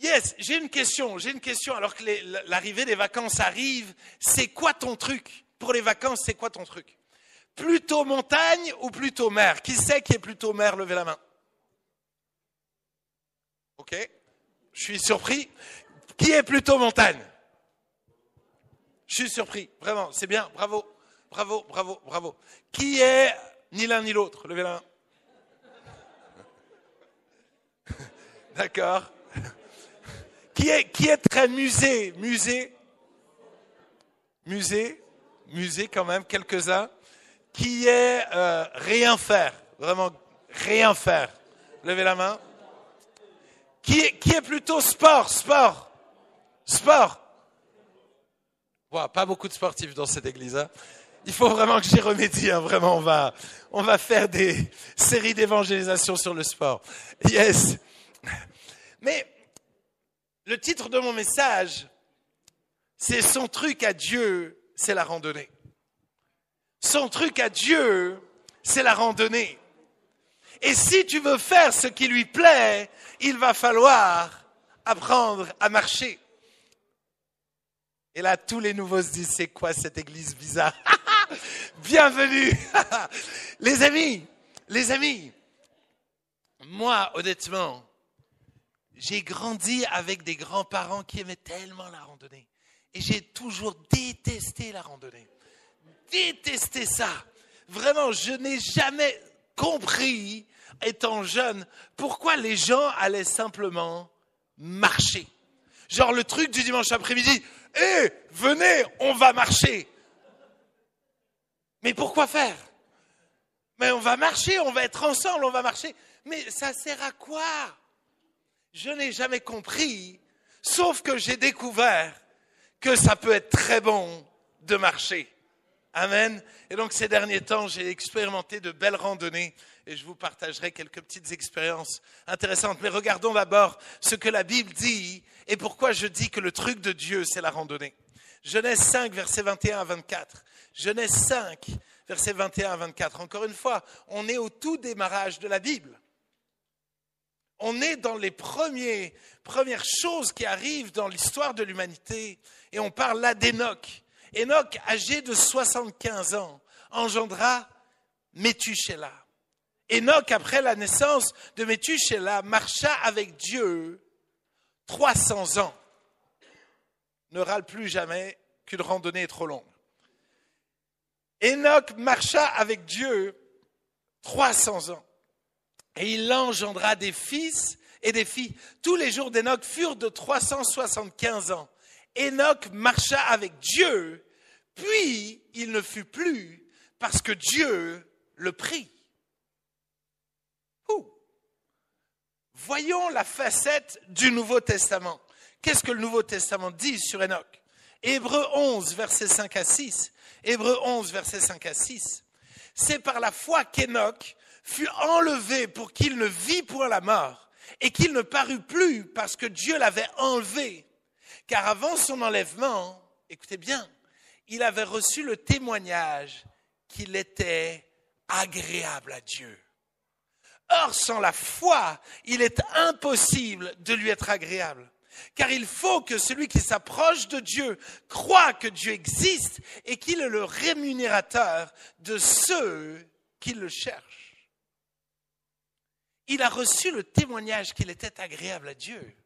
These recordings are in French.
Yes, j'ai une question. Alors que l'arrivée des vacances arrive, c'est quoi ton truc? Pour les vacances, c'est quoi ton truc? Plutôt montagne ou plutôt mer? Qui c'est qui est plutôt mer? Levez la main. Ok, je suis surpris. Qui est plutôt montagne? Je suis surpris, vraiment, c'est bien, bravo, bravo, bravo, bravo. Qui est ni l'un ni l'autre? Levez la main. D'accord. Qui est très musée quand même, quelques-uns. Qui est rien faire, vraiment rien faire? Levez la main. Qui est plutôt sport? Wow, pas beaucoup de sportifs dans cette église. Hein. Il faut vraiment que j'y remédie. Hein. Vraiment, on va faire des séries d'évangélisation sur le sport. Yes. Mais le titre de mon message, c'est son truc à Dieu, c'est la randonnée. Son truc à Dieu, c'est la randonnée. Et si tu veux faire ce qui lui plaît, il va falloir apprendre à marcher. Et là, tous les nouveaux se disent, c'est quoi cette église bizarre? Bienvenue. Les amis, moi, honnêtement, j'ai grandi avec des grands-parents qui aimaient tellement la randonnée. Et j'ai toujours détesté la randonnée. Détesté ça. Vraiment, je n'ai jamais compris, étant jeune, pourquoi les gens allaient simplement marcher. Genre le truc du dimanche après-midi, venez, on va marcher. Mais pourquoi faire? Mais on va marcher, on va être ensemble, on va marcher. Mais ça sert à quoi? Je n'ai jamais compris, sauf que j'ai découvert que ça peut être très bon de marcher. Amen. Et donc ces derniers temps, j'ai expérimenté de belles randonnées et je vous partagerai quelques petites expériences intéressantes. Mais regardons d'abord ce que la Bible dit et pourquoi je dis que le truc de Dieu, c'est la randonnée. Genèse 5, versets 21 à 24. Genèse 5, versets 21 à 24. Encore une fois, on est au tout démarrage de la Bible. On est dans les premières choses qui arrivent dans l'histoire de l'humanité et on parle là d'Hénoch. Hénoch, âgé de 75 ans, engendra Méthusélah. Hénoch, après la naissance de Méthusélah, marcha avec Dieu 300 ans. Ne râle plus jamais qu'une randonnée est trop longue. Hénoch marcha avec Dieu 300 ans. Et il engendra des fils et des filles. Tous les jours d'Hénoch furent de 375 ans. Hénoch marcha avec Dieu, puis il ne fut plus parce que Dieu le prit. Voyons la facette du Nouveau Testament. Qu'est-ce que le Nouveau Testament dit sur Hénoch? Hébreux 11, versets 5 à 6. Hébreux 11, versets 5 à 6. C'est par la foi qu'Hénoch fut enlevé pour qu'il ne vît point la mort et qu'il ne parut plus parce que Dieu l'avait enlevé. Car avant son enlèvement, écoutez bien, il avait reçu le témoignage qu'il était agréable à Dieu. Or, sans la foi, il est impossible de lui être agréable. Car il faut que celui qui s'approche de Dieu croie que Dieu existe et qu'il est le rémunérateur de ceux qui le cherchent. Il a reçu le témoignage qu'il était agréable à Dieu.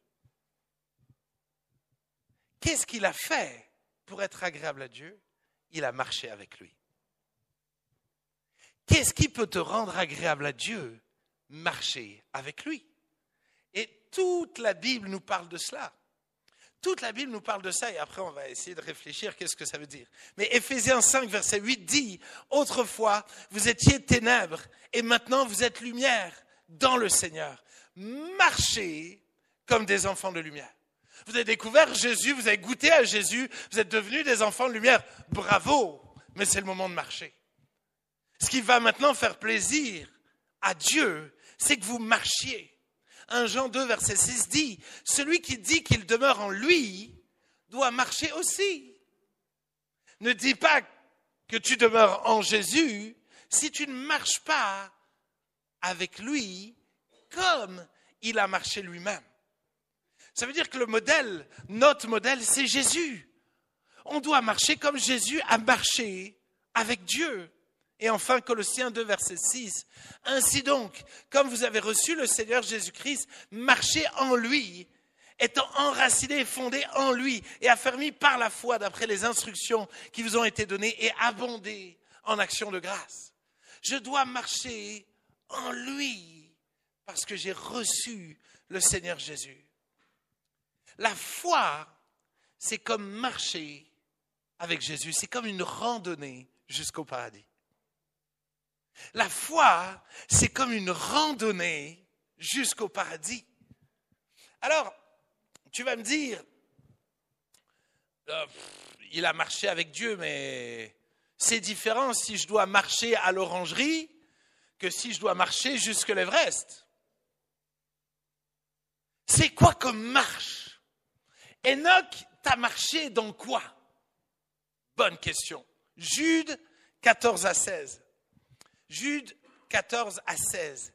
Qu'est-ce qu'il a fait pour être agréable à Dieu? Il a marché avec lui. Qu'est-ce qui peut te rendre agréable à Dieu? Marcher avec lui. Et toute la Bible nous parle de cela. Toute la Bible nous parle de ça et après on va essayer de réfléchir qu'est-ce que ça veut dire. Mais Éphésiens 5, verset 8 dit, « Autrefois, vous étiez ténèbres et maintenant vous êtes lumière dans le Seigneur. Marchez comme des enfants de lumière. » Vous avez découvert Jésus, vous avez goûté à Jésus, vous êtes devenus des enfants de lumière. Bravo, mais c'est le moment de marcher. Ce qui va maintenant faire plaisir à Dieu, c'est que vous marchiez. 1 Jean 2, verset 6 dit, « Celui qui dit qu'il demeure en lui doit marcher aussi. » Ne dis pas que tu demeures en Jésus si tu ne marches pas avec lui comme il a marché lui-même. Ça veut dire que le modèle, notre modèle, c'est Jésus. On doit marcher comme Jésus a marché avec Dieu. Et enfin, Colossiens 2, verset 6. Ainsi donc, comme vous avez reçu le Seigneur Jésus-Christ, marchez en lui, étant enracinés, fondés en lui et affermis par la foi d'après les instructions qui vous ont été données et abondés en actions de grâce. Je dois marcher en lui parce que j'ai reçu le Seigneur Jésus. La foi, c'est comme marcher avec Jésus, c'est comme une randonnée jusqu'au paradis. La foi, c'est comme une randonnée jusqu'au paradis. Alors, tu vas me dire, il a marché avec Dieu, mais c'est différent si je dois marcher à l'orangerie que si je dois marcher jusqu'à l'Everest. C'est quoi comme marche? Enoch, t'as marché dans quoi? Bonne question. Jude 14 à 16. Jude 14 à 16.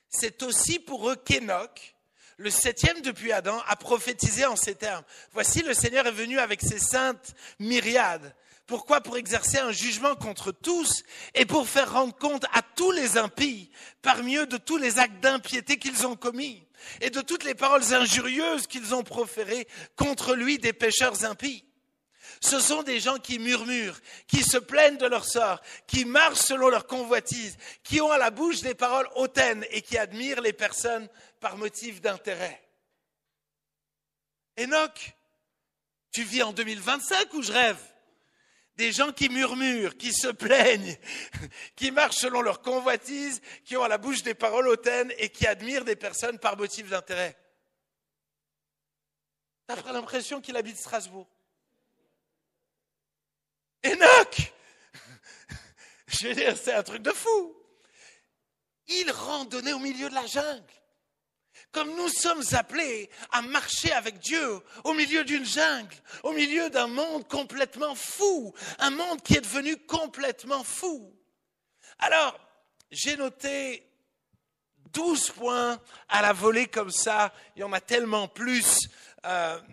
C'est aussi pour eux qu'Enoch, le 7e depuis Adam, a prophétisé en ces termes. Voici, le Seigneur est venu avec ses saintes myriades. Pourquoi? Pour exercer un jugement contre tous et pour faire rendre compte à tous les impies, parmi eux de tous les actes d'impiété qu'ils ont commis et de toutes les paroles injurieuses qu'ils ont proférées contre lui des pécheurs impies. Ce sont des gens qui murmurent, qui se plaignent de leur sort, qui marchent selon leur convoitise, qui ont à la bouche des paroles hautaines et qui admirent les personnes par motif d'intérêt. Enoch, tu vis en 2025 ou je rêve? Des gens qui murmurent, qui se plaignent, qui marchent selon leur convoitise, qui ont à la bouche des paroles hautaines et qui admirent des personnes par motif d'intérêt. T'as pas l'impression qu'il habite Strasbourg? Enoch, je veux dire, c'est un truc de fou. Il randonnait au milieu de la jungle. Comme nous sommes appelés à marcher avec Dieu au milieu d'une jungle, au milieu d'un monde complètement fou, un monde qui est devenu complètement fou. Alors, j'ai noté 12 points à la volée comme ça, il y en a tellement plus,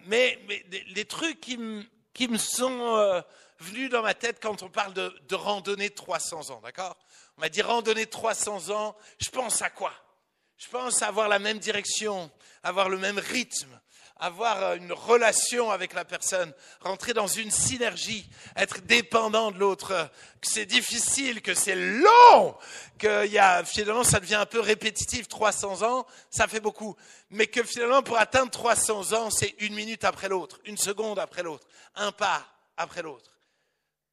mais les trucs qui me sont venus dans ma tête quand on parle de randonnée de 300 ans, d'accord? On m'a dit randonnée de 300 ans, je pense à quoi? Je pense à avoir la même direction, avoir le même rythme, avoir une relation avec la personne, rentrer dans une synergie, être dépendant de l'autre, que c'est difficile, que c'est long, que finalement ça devient un peu répétitif, 300 ans, ça fait beaucoup. Mais que finalement pour atteindre 300 ans, c'est une minute après l'autre, une seconde après l'autre, un pas après l'autre.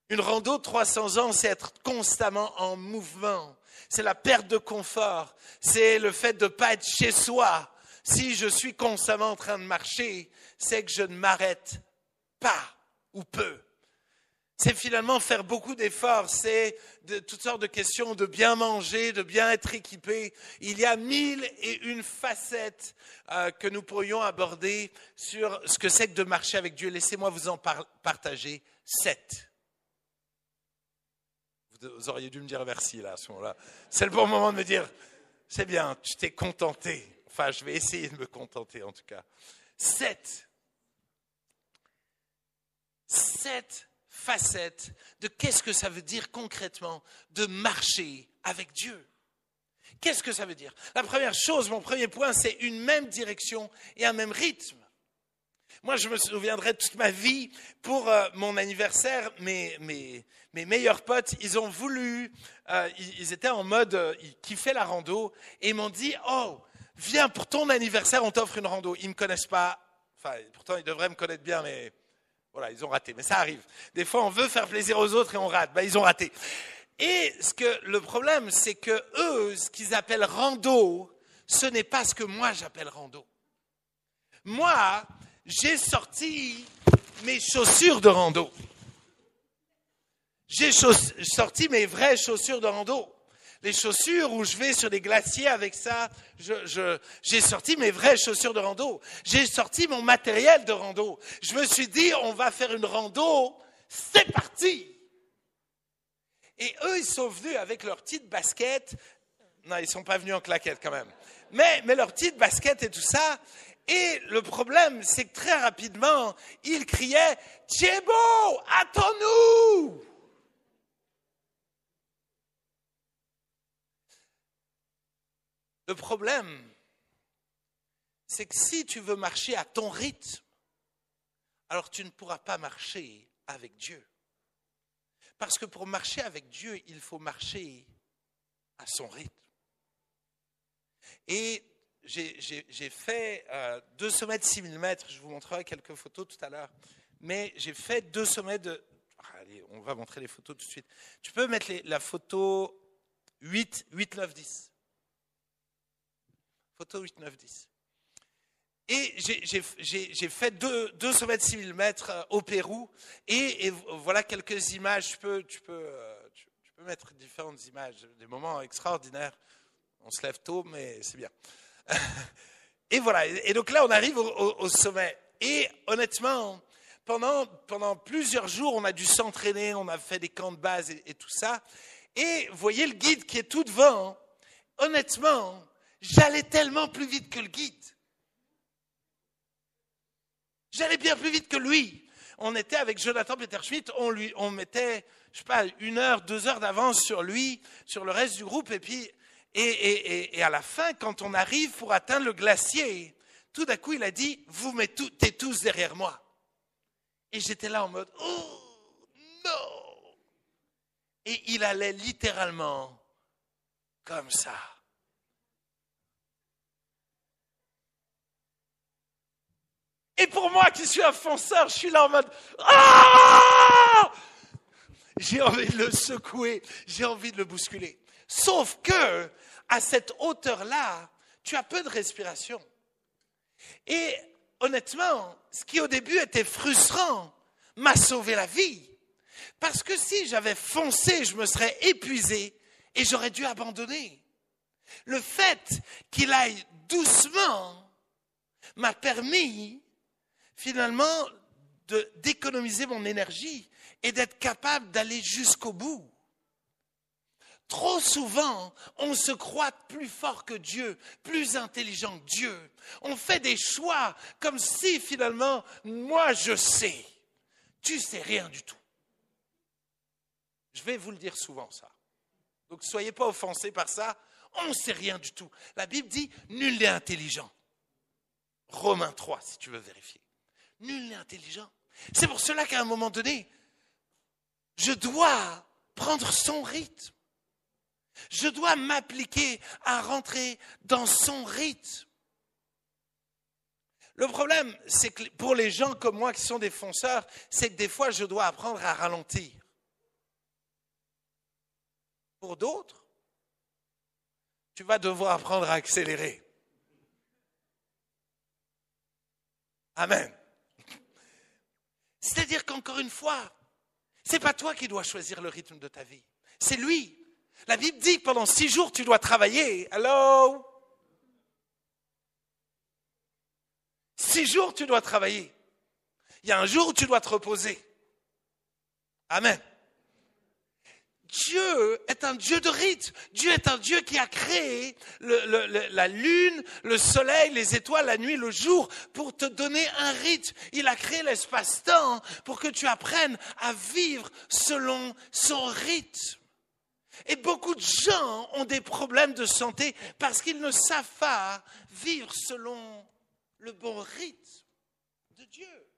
Une rando de 300 ans, c'est être constamment en mouvement. C'est la perte de confort. C'est le fait de ne pas être chez soi. Si je suis constamment en train de marcher, c'est que je ne m'arrête pas ou peu. C'est finalement faire beaucoup d'efforts. C'est de toutes sortes de questions de bien manger, de bien être équipé. Il y a 1001 facettes que nous pourrions aborder sur ce que c'est que de marcher avec Dieu. Laissez-moi vous en partager 7. Vous auriez dû me dire merci là, à ce moment-là. C'est le bon moment de me dire, c'est bien, tu t'es contenté. Enfin, je vais essayer de me contenter en tout cas. 7 facettes de qu'est-ce que ça veut dire concrètement de marcher avec Dieu. Qu'est-ce que ça veut dire? La première chose, mon premier point, c'est une même direction et un même rythme. Moi, je me souviendrai toute ma vie, pour mon anniversaire, mes meilleurs potes, ils ont voulu, ils étaient en mode, ils kiffaient la rando, et ils m'ont dit, oh, viens pour ton anniversaire, on t'offre une rando. Ils ne me connaissent pas, enfin, pourtant ils devraient me connaître bien, mais voilà, ils ont raté. Mais ça arrive. Des fois, on veut faire plaisir aux autres et on rate. Ben, ils ont raté. Et le problème, c'est que eux, ce qu'ils appellent rando, ce n'est pas ce que moi j'appelle rando. Moi, j'ai sorti mes chaussures de rando. J'ai sorti mes vraies chaussures de rando. Les chaussures où je vais sur les glaciers avec ça, j'ai sorti mes vraies chaussures de rando. J'ai sorti mon matériel de rando. Je me suis dit, on va faire une rando, c'est parti. Et eux, ils sont venus avec leurs petites baskets. Non, ils ne sont pas venus en claquettes quand même. Mais leurs petites baskets et tout ça. Et le problème, c'est que très rapidement, il criait « Thibaut, attends-nous !» Le problème, c'est que si tu veux marcher à ton rythme, alors tu ne pourras pas marcher avec Dieu. Parce que pour marcher avec Dieu, il faut marcher à son rythme. Et j'ai fait 2 sommets de 6000 mètres, je vous montrerai quelques photos tout à l'heure, mais j'ai fait 2 sommets de... Allez, on va montrer les photos tout de suite. Tu peux mettre la photo 8, 9, 10. Photo 8, 9, 10. Et j'ai fait 2 sommets de 6000 mètres au Pérou, et voilà quelques images. Tu peux mettre différentes images, des moments extraordinaires. On se lève tôt, mais c'est bien. Et voilà, et donc là on arrive au sommet. Et honnêtement, pendant plusieurs jours, on a dû s'entraîner, on a fait des camps de base et tout ça. Et vous voyez le guide qui est tout devant, honnêtement, j'allais tellement plus vite que le guide. J'allais bien plus vite que lui. On était avec Jonathan Peterschmidt, on mettait, je sais pas, 1 heure, 2 heures d'avance sur lui, sur le reste du groupe, et puis, et à la fin, quand on arrive pour atteindre le glacier, tout d'un coup, il a dit, vous t'es tous derrière moi. Et j'étais là en mode, oh, non! Et il allait littéralement comme ça. Et pour moi qui suis un fonceur, je suis là en mode « Ah !» J'ai envie de le secouer, j'ai envie de le bousculer. Sauf que, à cette hauteur-là, tu as peu de respiration. Et honnêtement, ce qui au début était frustrant m'a sauvé la vie. Parce que si j'avais foncé, je me serais épuisé et j'aurais dû abandonner. Le fait qu'il aille doucement m'a permis finalement d'économiser mon énergie et d'être capable d'aller jusqu'au bout. Trop souvent, on se croit plus fort que Dieu, plus intelligent que Dieu. On fait des choix comme si finalement, moi je sais. Tu sais rien du tout. Je vais vous le dire souvent ça. Donc ne soyez pas offensés par ça. On ne sait rien du tout. La Bible dit, nul n'est intelligent. Romains 3, si tu veux vérifier. Nul n'est intelligent. C'est pour cela qu'à un moment donné, je dois prendre son rythme. Je dois m'appliquer à rentrer dans son rythme. Le problème, c'est que pour les gens comme moi qui sont des fonceurs, c'est que des fois, je dois apprendre à ralentir. Pour d'autres, tu vas devoir apprendre à accélérer. Amen. C'est-à-dire qu'encore une fois, c'est pas toi qui dois choisir le rythme de ta vie. C'est lui. La Bible dit que pendant 6 jours, tu dois travailler. Allô? 6 jours, tu dois travailler. Il y a un jour où tu dois te reposer. Amen. Dieu est un Dieu de rythme. Dieu est un Dieu qui a créé la lune, le soleil, les étoiles, la nuit, le jour pour te donner un rythme. Il a créé l'espace-temps pour que tu apprennes à vivre selon son rythme. Et beaucoup de gens ont des problèmes de santé parce qu'ils ne savent pas vivre selon le bon rythme de Dieu.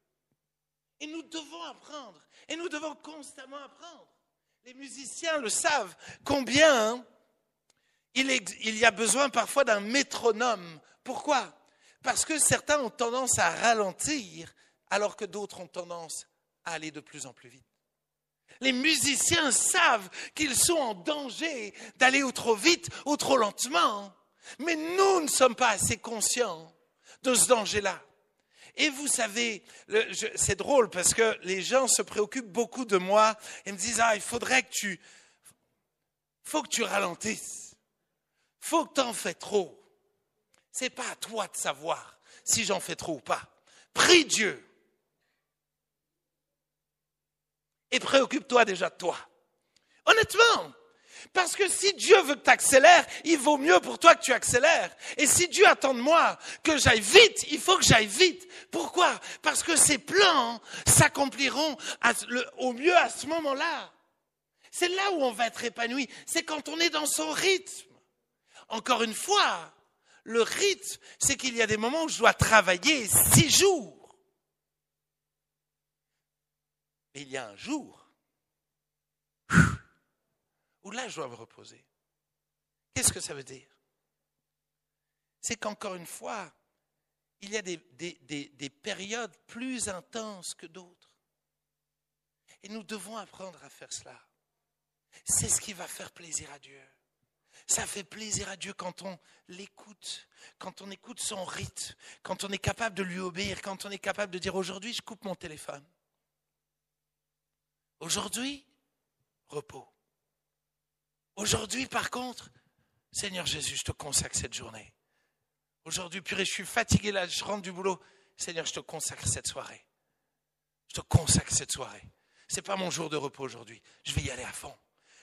Et nous devons apprendre. Et nous devons constamment apprendre. Les musiciens le savent, combien il y a besoin parfois d'un métronome. Pourquoi? Parce que certains ont tendance à ralentir, alors que d'autres ont tendance à aller de plus en plus vite. Les musiciens savent qu'ils sont en danger d'aller ou trop vite ou trop lentement, mais nous ne sommes pas assez conscients de ce danger-là. Et vous savez, c'est drôle parce que les gens se préoccupent beaucoup de moi et me disent « Ah, il faudrait que faut que tu ralentisses. Faut que tu en fais trop. » C'est pas à toi de savoir si j'en fais trop ou pas. Prie Dieu. Et préoccupe-toi déjà de toi. Honnêtement, Parce que si Dieu veut que tu accélères, il vaut mieux pour toi que tu accélères. Et si Dieu attend de moi que j'aille vite, il faut que j'aille vite. Pourquoi? Parce que ses plans s'accompliront au mieux à ce moment-là. C'est là où on va être épanoui. C'est quand on est dans son rythme. Encore une fois, le rythme, c'est qu'il y a des moments où je dois travailler 6 jours. Mais il y a un jour où là, je dois me reposer. Qu'est-ce que ça veut dire? C'est qu'encore une fois, il y a des périodes plus intenses que d'autres. Et nous devons apprendre à faire cela. C'est ce qui va faire plaisir à Dieu. Ça fait plaisir à Dieu quand on l'écoute, quand on écoute son rythme, quand on est capable de lui obéir, quand on est capable de dire aujourd'hui, je coupe mon téléphone. Aujourd'hui, repos. Aujourd'hui, par contre, Seigneur Jésus, je te consacre cette journée. Aujourd'hui, purée, je suis fatigué là, je rentre du boulot. Seigneur, je te consacre cette soirée. Je te consacre cette soirée. C'est pas mon jour de repos aujourd'hui. Je vais y aller à fond.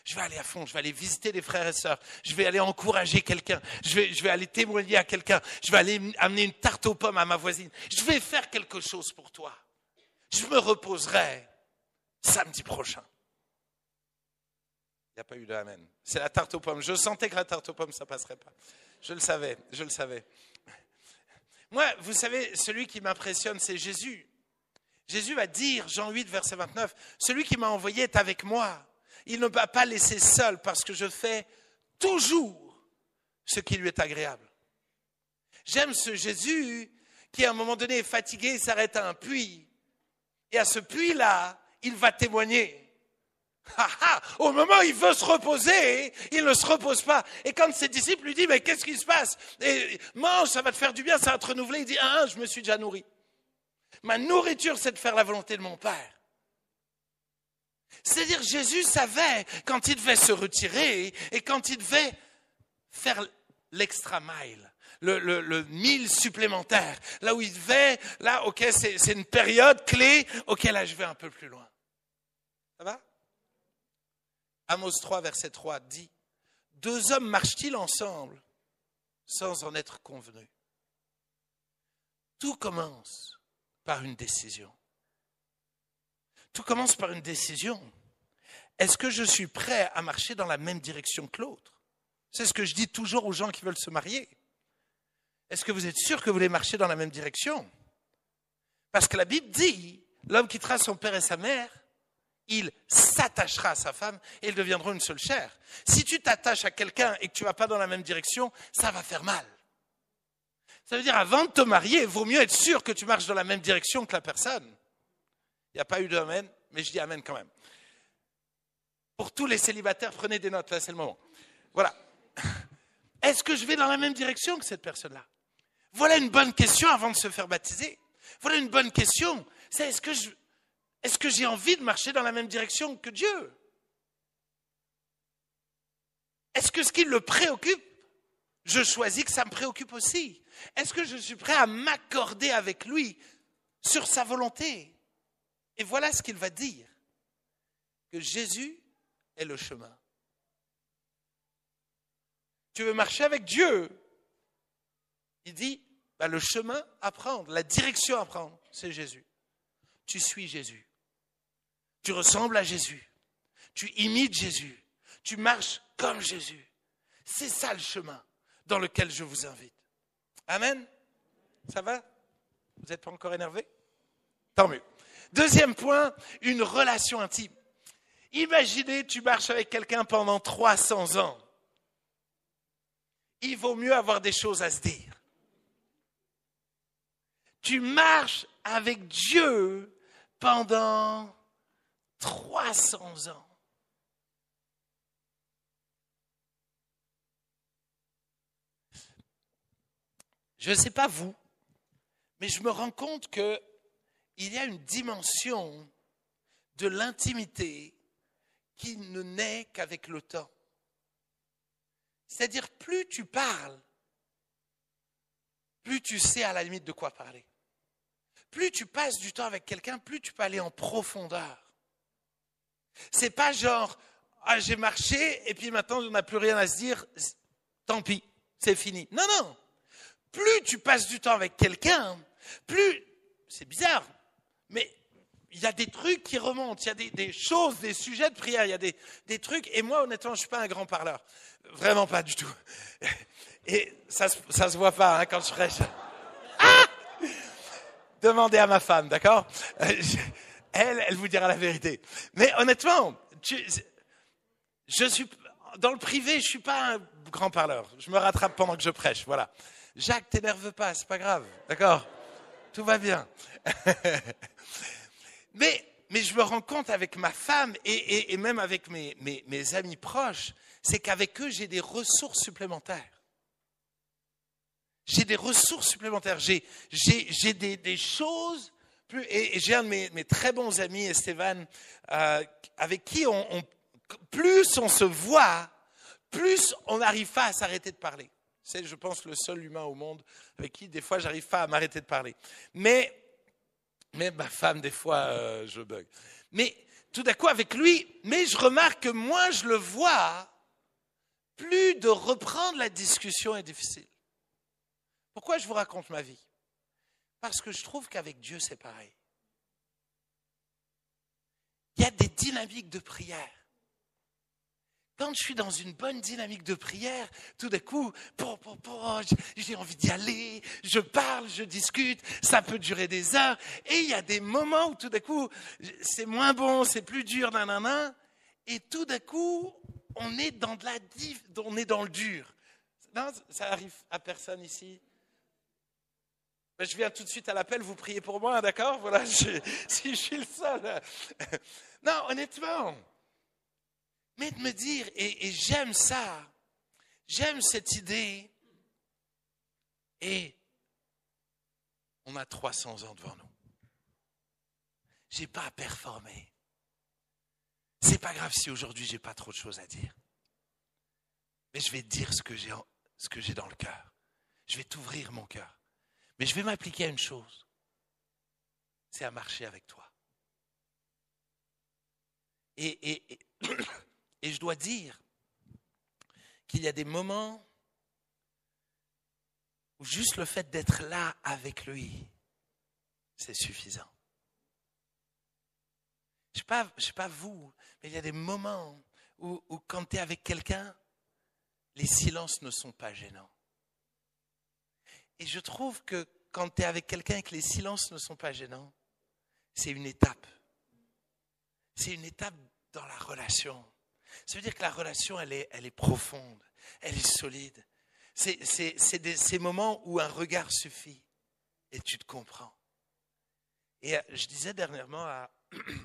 Je vais aller à fond. Je vais aller visiter des frères et sœurs. Je vais aller encourager quelqu'un. Je vais aller témoigner à quelqu'un. Je vais aller amener une tarte aux pommes à ma voisine. Je vais faire quelque chose pour toi. Je me reposerai samedi prochain. Il n'y a pas eu de amen. C'est la tarte aux pommes. Je sentais que la tarte aux pommes, ça ne passerait pas. Je le savais. Moi, vous savez, celui qui m'impressionne, c'est Jésus. Jésus va dire, Jean 8, verset 29, « Celui qui m'a envoyé est avec moi. Il ne m'a pas laissé seul parce que je fais toujours ce qui lui est agréable. » J'aime ce Jésus qui, à un moment donné, est fatigué, il s'arrête à un puits. Et à ce puits-là, il va témoigner. Au moment où il veut se reposer, il ne se repose pas. Et quand ses disciples lui disent, mais qu'est-ce qui se passe? Et mange, ça va te faire du bien, ça va te renouveler. Il dit, je me suis déjà nourri. Ma nourriture, c'est de faire la volonté de mon Père. C'est-à-dire, Jésus savait quand il devait se retirer et quand il devait faire l'extra mile, le mille supplémentaire. Là où il devait, là, ok, c'est une période clé, ok, là, je vais un peu plus loin. Ça va? Amos 3, verset 3 dit, « 2 hommes marchent-ils ensemble sans en être convenus ?» Tout commence par une décision. Tout commence par une décision. Est-ce que je suis prêt à marcher dans la même direction que l'autre? C'est ce que je dis toujours aux gens qui veulent se marier. Est-ce que vous êtes sûr que vous voulez marcher dans la même direction? Parce que la Bible dit, l'homme quittera son père et sa mère, il s'attachera à sa femme et ils deviendront une seule chair. Si tu t'attaches à quelqu'un et que tu ne vas pas dans la même direction, ça va faire mal. Ça veut dire, avant de te marier, il vaut mieux être sûr que tu marches dans la même direction que la personne. Il n'y a pas eu d'amen, mais je dis amen quand même. Pour tous les célibataires, prenez des notes, là c'est le moment. Voilà. Est-ce que je vais dans la même direction que cette personne-là? Voilà une bonne question avant de se faire baptiser. Voilà une bonne question. C'est est-ce que j'ai envie de marcher dans la même direction que Dieu? Est-ce que ce qui le préoccupe, je choisis que ça me préoccupe aussi? Est-ce que je suis prêt à m'accorder avec lui sur sa volonté? Et voilà ce qu'il va dire, que Jésus est le chemin. Tu veux marcher avec Dieu? Il dit, le chemin à prendre, la direction à prendre, c'est Jésus. Tu suis Jésus. Tu ressembles à Jésus. Tu imites Jésus. Tu marches comme Jésus. C'est ça le chemin dans lequel je vous invite. Amen? Ça va? Vous n'êtes pas encore énervé? Tant mieux. Deuxième point, une relation intime. Imaginez, tu marches avec quelqu'un pendant 300 ans. Il vaut mieux avoir des choses à se dire. Tu marches avec Dieu pendant 300 ans. Je ne sais pas vous, mais je me rends compte qu'il y a une dimension de l'intimité qui ne naît qu'avec le temps. C'est-à-dire, plus tu parles, plus tu sais à la limite de quoi parler. Plus tu passes du temps avec quelqu'un, plus tu peux aller en profondeur. C'est pas genre, Ah, j'ai marché et puis maintenant on n'a plus rien à se dire. Tant pis, c'est fini. Non, non. Plus tu passes du temps avec quelqu'un, plus, c'est bizarre, mais il y a des trucs qui remontent, il y a des choses, des sujets de prière, il y a des trucs. Et moi, honnêtement, je ne suis pas un grand parleur. Vraiment pas du tout. Et ça se voit pas hein, quand je prêche. Ah! Demandez à ma femme, d'accord? Elle vous dira la vérité. Mais honnêtement, je suis dans le privé, je suis pas un grand parleur. Je me rattrape pendant que je prêche, voilà. Jacques, t'énerve pas, c'est pas grave, d'accord? Tout va bien. mais je me rends compte avec ma femme et même avec mes amis proches, c'est qu'avec eux, j'ai des ressources supplémentaires. J'ai des ressources supplémentaires. J'ai des choses. Et j'ai un de mes très bons amis, Esteban, avec qui plus on se voit, plus on n'arrive pas à s'arrêter de parler. C'est, je pense, le seul humain au monde avec qui, des fois, j'arrive pas à m'arrêter de parler. Mais ma femme, des fois, je bug. Mais tout d'un coup, avec lui, mais je remarque que moins je le vois, plus de reprendre la discussion est difficile. Pourquoi je vous raconte ma vie? Parce que je trouve qu'avec Dieu, c'est pareil. Il y a des dynamiques de prière. Quand je suis dans une bonne dynamique de prière, tout d'un coup, j'ai envie d'y aller, je parle, je discute, ça peut durer des heures. Et il y a des moments où tout d'un coup, c'est moins bon, c'est plus dur, nanana. Et tout d'un coup, on est dans on est dans le dur. Non, ça arrive à personne ici. Je viens tout de suite à l'appel, vous priez pour moi, d'accord? Voilà, si je suis le seul. Non, honnêtement. Mais de me dire, et j'aime ça, j'aime cette idée, et on a 300 ans devant nous. J'ai pas à performer. C'est pas grave si aujourd'hui j'ai pas trop de choses à dire. Mais je vais te dire ce que j'ai dans le cœur. Je vais t'ouvrir mon cœur. Mais je vais m'appliquer à une chose. C'est à marcher avec toi. Et je dois dire qu'il y a des moments où juste le fait d'être là avec lui, c'est suffisant. Je sais pas vous, mais il y a des moments où quand tu es avec quelqu'un, les silences ne sont pas gênants. Et je trouve que quand tu es avec quelqu'un et que les silences ne sont pas gênants, c'est une étape. C'est une étape dans la relation. Ça veut dire que la relation, elle est profonde, elle est solide. C'est ces moments où un regard suffit et tu te comprends. Et je disais dernièrement à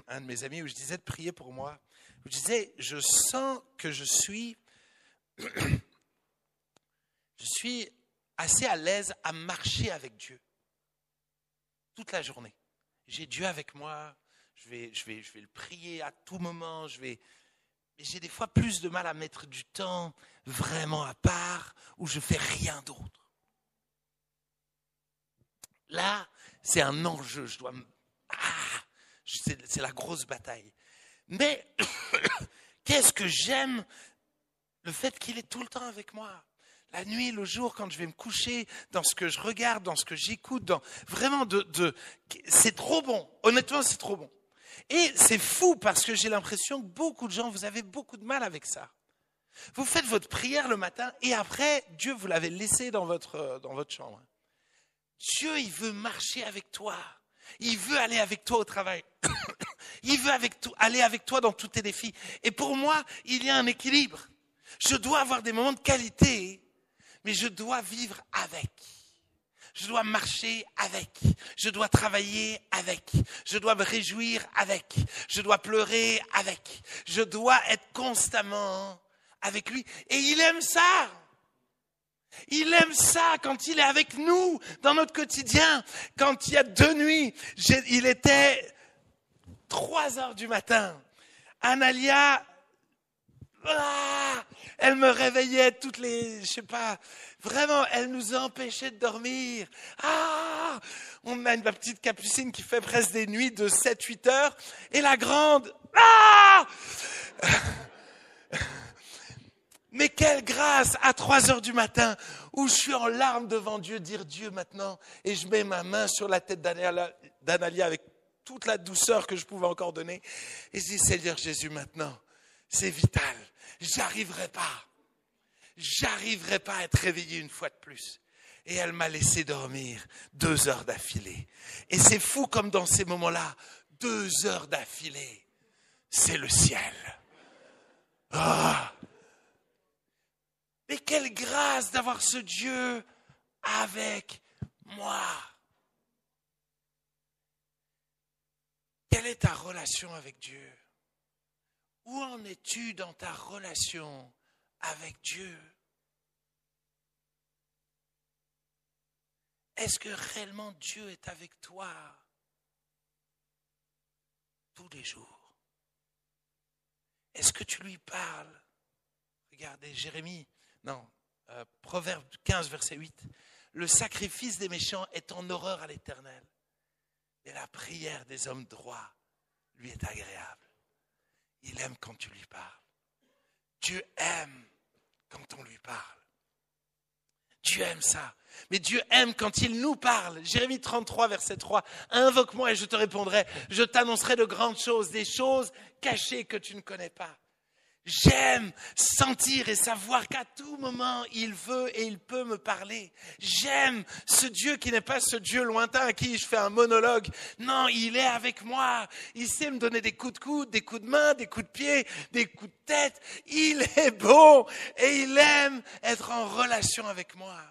un de mes amis, où je disais de prier pour moi, où je disais, je sens que je suis assez à l'aise à marcher avec Dieu toute la journée. J'ai Dieu avec moi, je vais le prier à tout moment, mais j'ai des fois plus de mal à mettre du temps vraiment à part où je fais rien d'autre. Là, c'est un enjeu, c'est la grosse bataille. Mais qu'est-ce que j'aime le fait qu'il est tout le temps avec moi. La nuit, le jour, quand je vais me coucher, dans ce que je regarde, dans ce que j'écoute, c'est trop bon. Honnêtement, c'est trop bon. Et c'est fou parce que j'ai l'impression que beaucoup de gens, vous avez beaucoup de mal avec ça. Vous faites votre prière le matin et après, Dieu, vous l'avez laissé dans votre chambre. Dieu, il veut marcher avec toi. Il veut aller avec toi au travail. Il veut aller avec toi dans tous tes défis. Et pour moi, il y a un équilibre. Je dois avoir des moments de qualité, mais je dois vivre avec. Je dois marcher avec. Je dois travailler avec. Je dois me réjouir avec. Je dois pleurer avec. Je dois être constamment avec lui. Et il aime ça. Il aime ça quand il est avec nous dans notre quotidien. Quand il y a 2 nuits, il était 3 heures du matin. Analia, elle me réveillait toutes les, vraiment, elle nous empêchait de dormir. On a ma petite Capucine qui fait presque des nuits de 7-8 heures. Et la grande, Mais quelle grâce à 3 heures du matin où je suis en larmes devant Dieu, dire Dieu maintenant, et je mets ma main sur la tête d'Analia avec toute la douceur que je pouvais encore donner. Et je dis, Seigneur Jésus, maintenant, c'est vital. J'arriverai pas à être réveillé une fois de plus. Et elle m'a laissé dormir 2 heures d'affilée. Et c'est fou comme dans ces moments-là, 2 heures d'affilée, c'est le ciel. Ah! Mais quelle grâce d'avoir ce Dieu avec moi. Quelle est ta relation avec Dieu? Où en es-tu dans ta relation avec Dieu? Est-ce que réellement Dieu est avec toi tous les jours? Est-ce que tu lui parles? Regardez, Proverbe 15, verset 8. Le sacrifice des méchants est en horreur à l'Éternel, et la prière des hommes droits lui est agréable. Il aime quand tu lui parles. Dieu aime quand on lui parle. Dieu aime ça. Mais Dieu aime quand il nous parle. Jérémie 33, verset 3. Invoque-moi et je te répondrai. Je t'annoncerai de grandes choses, des choses cachées que tu ne connais pas. J'aime sentir et savoir qu'à tout moment, il veut et il peut me parler. J'aime ce Dieu qui n'est pas ce Dieu lointain à qui je fais un monologue. Non, il est avec moi. Il sait me donner des coups de coude, des coups de main, des coups de pied, des coups de tête. Il est bon et il aime être en relation avec moi.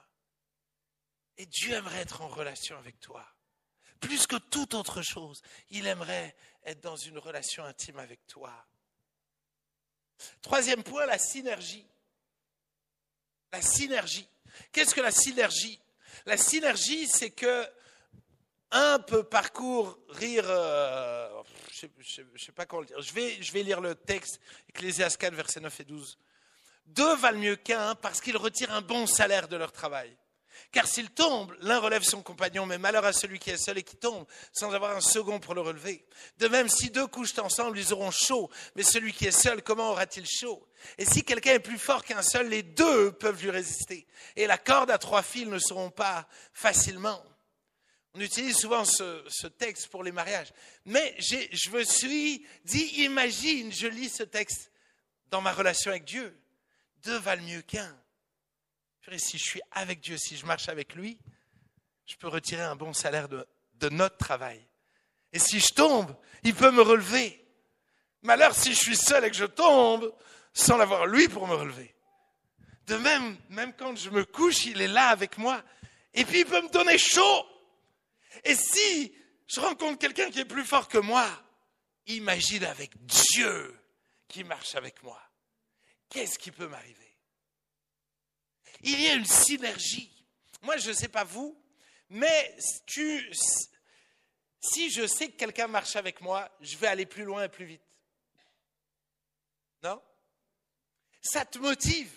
Et Dieu aimerait être en relation avec toi. Plus que toute autre chose, il aimerait être dans une relation intime avec toi. Troisième point, la synergie. La synergie. Qu'est-ce que la synergie? La synergie, c'est que un peut parcourir, je ne sais pas comment le dire, je vais lire le texte, Ecclésiaste 4, versets 9 et 12. 2 valent mieux qu'un parce qu'ils retirent un bon salaire de leur travail. Car s'il tombe, l'un relève son compagnon, mais malheur à celui qui est seul et qui tombe, sans avoir un second pour le relever. De même, si 2 couchent ensemble, ils auront chaud, mais celui qui est seul, comment aura-t-il chaud? Et si quelqu'un est plus fort qu'un seul, les 2 peuvent lui résister. Et la corde à 3 fils ne se rompt pas facilement. On utilise souvent ce texte pour les mariages. Mais je me suis dit, imagine, je lis ce texte dans ma relation avec Dieu. 2 valent mieux qu'un. Si je suis avec Dieu, si je marche avec lui, je peux retirer un bon salaire de notre travail. Et si je tombe, il peut me relever. Malheur si je suis seul et que je tombe, sans l'avoir lui pour me relever. De même quand je me couche, il est là avec moi. Et puis il peut me donner chaud. Et si je rencontre quelqu'un qui est plus fort que moi, imagine avec Dieu qui marche avec moi. Qu'est-ce qui peut m'arriver? Il y a une synergie. Moi, je ne sais pas vous, mais si je sais que quelqu'un marche avec moi, je vais aller plus loin et plus vite. Non? Ça te motive.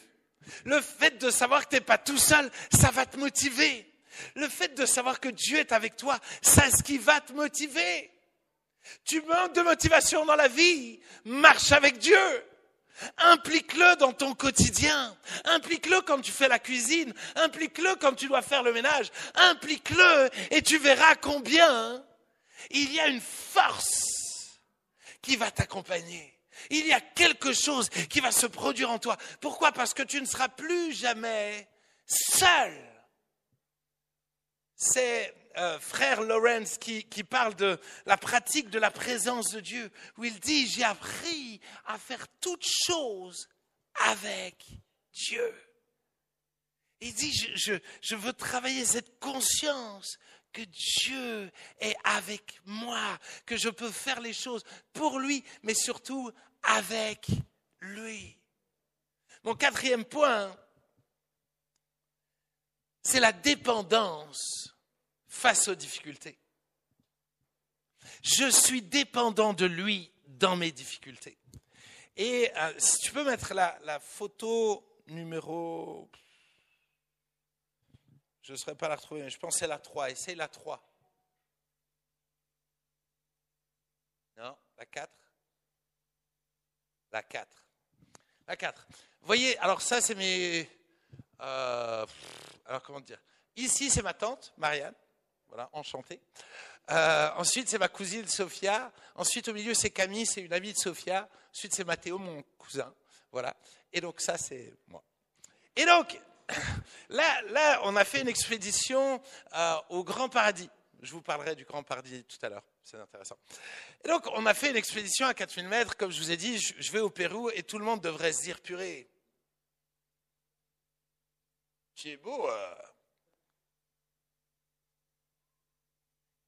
Le fait de savoir que tu n'es pas tout seul, ça va te motiver. Le fait de savoir que Dieu est avec toi, c'est ce qui va te motiver. Tu manques de motivation dans la vie, marche avec Dieu. Implique-le dans ton quotidien. Implique-le quand tu fais la cuisine. Implique-le quand tu dois faire le ménage. Implique-le et tu verras combien il y a une force qui va t'accompagner. Il y a quelque chose qui va se produire en toi. Pourquoi? Parce que tu ne seras plus jamais seul. C'est frère Lawrence qui parle de la pratique de la présence de Dieu, où il dit, j'ai appris à faire toutes choses avec Dieu. Il dit, je veux travailler cette conscience que Dieu est avec moi, que je peux faire les choses pour lui, mais surtout avec lui. Mon 4e point, c'est la dépendance face aux difficultés. Je suis dépendant de lui dans mes difficultés. Et si tu peux mettre la photo numéro... Je ne saurais pas la retrouver, mais je pense que c'est la 3. Essaye la 3. Non, la 4. La 4. À 4. Vous voyez, alors ça, c'est mes... alors, comment dire? Ici, c'est ma tante, Marianne. Voilà, enchantée. Ensuite, c'est ma cousine, Sophia. Ensuite, au milieu, c'est Camille, c'est une amie de Sophia. Ensuite, c'est Mathéo, mon cousin. Voilà. Et donc, ça, c'est moi. Et donc, là, on a fait une expédition au Grand Paradis. Je vous parlerai du Grand Paradis tout à l'heure. C'est intéressant. Et donc, on a fait une expédition à 4000 mètres. Comme je vous ai dit, je vais au Pérou et tout le monde devrait se dire, purée, c'est beau.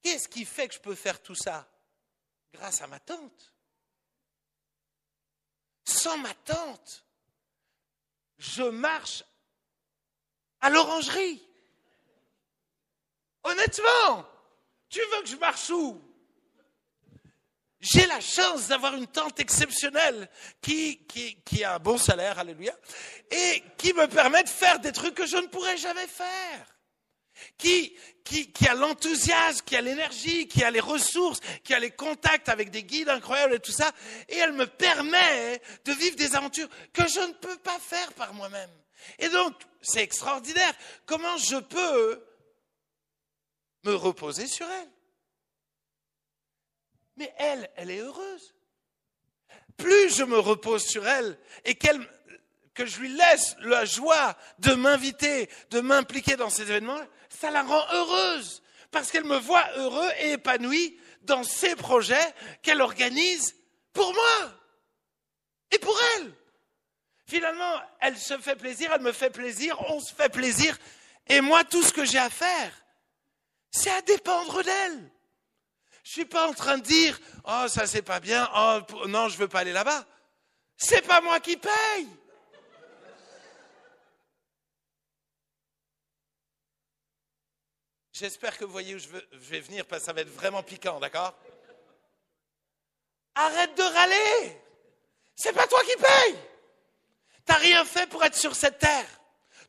Qu'est-ce qui fait que je peux faire tout ça? Grâce à ma tante. Sans ma tante, je marche à l'orangerie. Honnêtement, tu veux que je marche où? J'ai la chance d'avoir une tante exceptionnelle qui a un bon salaire, alléluia, et qui me permet de faire des trucs que je ne pourrais jamais faire. Qui a l'enthousiasme, qui a l'énergie, qui a les ressources, qui a les contacts avec des guides incroyables et tout ça, et elle me permet de vivre des aventures que je ne peux pas faire par moi-même. Et donc, c'est extraordinaire. Comment je peux me reposer sur elle? Mais elle est heureuse. Plus je me repose sur elle et que je lui laisse la joie de m'inviter, de m'impliquer dans ces événements, ça la rend heureuse. Parce qu'elle me voit heureux et épanoui dans ces projets qu'elle organise pour moi et pour elle. Finalement, elle se fait plaisir, elle me fait plaisir, on se fait plaisir. Et moi, tout ce que j'ai à faire, c'est à dépendre d'elle. Je suis pas en train de dire « Oh, ça c'est pas bien, oh non, je veux pas aller là-bas ». C'est pas moi qui paye. J'espère que vous voyez où je vais venir parce que ça va être vraiment piquant, d'accord? Arrête de râler. C'est pas toi qui paye. T'as rien fait pour être sur cette terre.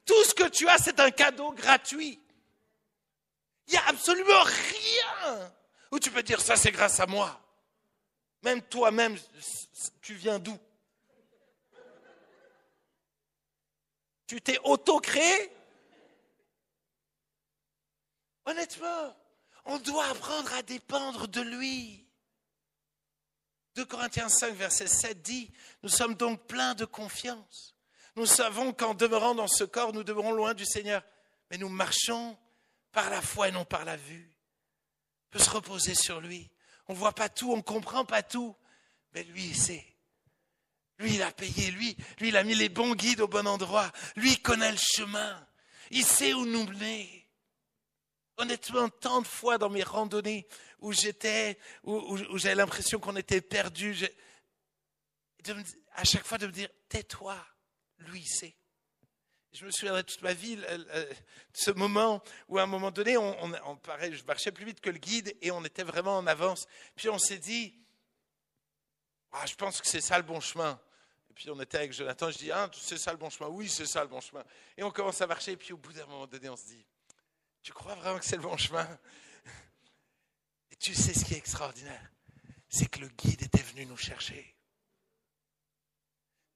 Tout ce que tu as, c'est un cadeau gratuit. Il n'y a absolument rien où tu peux dire ça, c'est grâce à moi. Même toi-même, tu viens d'où? Tu t'es auto-créé? Honnêtement, on doit apprendre à dépendre de lui. 2 Corinthiens 5, verset 7 dit, nous sommes donc pleins de confiance. Nous savons qu'en demeurant dans ce corps, nous demeurons loin du Seigneur. Mais nous marchons par la foi et non par la vue. On peut se reposer sur lui. On ne voit pas tout, on ne comprend pas tout. Mais lui, il sait. Lui, il a payé. Lui, il a mis les bons guides au bon endroit. Lui, il connaît le chemin. Il sait où nous mener. Honnêtement, tant de fois dans mes randonnées où j'avais l'impression qu'on était perdus, à chaque fois de me dire, tais-toi, lui il sait. Je me souviendrai toute ma vie de ce moment où à un moment donné, pareil, je marchais plus vite que le guide et on était vraiment en avance. Puis on s'est dit, je pense que c'est ça le bon chemin. Et puis on était avec Jonathan, je dis, c'est ça le bon chemin? Oui, c'est ça le bon chemin. Et on commence à marcher et puis au bout d'un moment donné, on se dit, tu crois vraiment que c'est le bon chemin? Et tu sais ce qui est extraordinaire, c'est que le guide était venu nous chercher.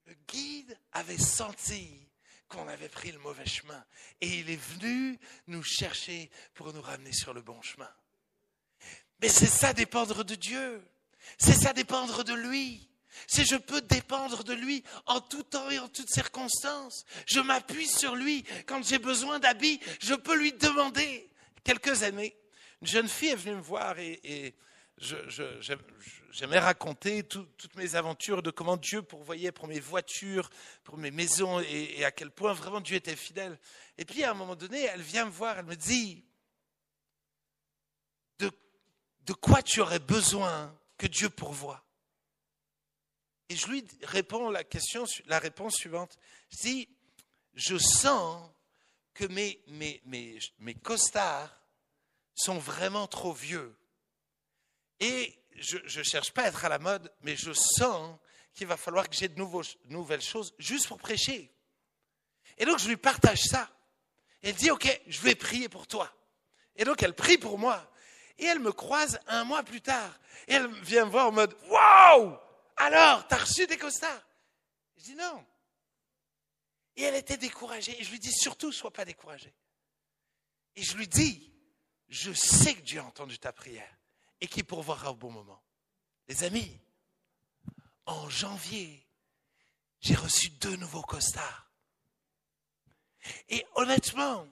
Le guide avait senti qu'on avait pris le mauvais chemin et il est venu nous chercher pour nous ramener sur le bon chemin. Mais c'est ça dépendre de Dieu, c'est ça dépendre de lui. C'est je peux dépendre de lui en tout temps et en toutes circonstances. Je m'appuie sur lui. Quand j'ai besoin d'habits, je peux lui demander. Quelques années, une jeune fille est venue me voir et j'aimais raconter toutes mes aventures de comment Dieu pourvoyait pour mes voitures, pour mes maisons et à quel point vraiment Dieu était fidèle. Et puis à un moment donné, elle vient me voir, elle me dit de quoi tu aurais besoin que Dieu pourvoie? Et je lui réponds la réponse suivante. Je dis, je sens que mes costards sont vraiment trop vieux. Et je ne cherche pas à être à la mode, mais je sens qu'il va falloir que j'ai de nouvelles choses juste pour prêcher. Et donc je lui partage ça. Elle dit, ok, je vais prier pour toi. Et donc elle prie pour moi. Et elle me croise 1 mois plus tard. Et elle vient me voir en mode, waouh! Alors, t'as reçu des costards? Je dis non, Et elle était découragée. Et je lui dis, surtout, sois pas découragée. Et je lui dis, je sais que Dieu a entendu ta prière et qu'il pourvoira au bon moment. Les amis, en janvier, j'ai reçu 2 nouveaux costards. Et honnêtement,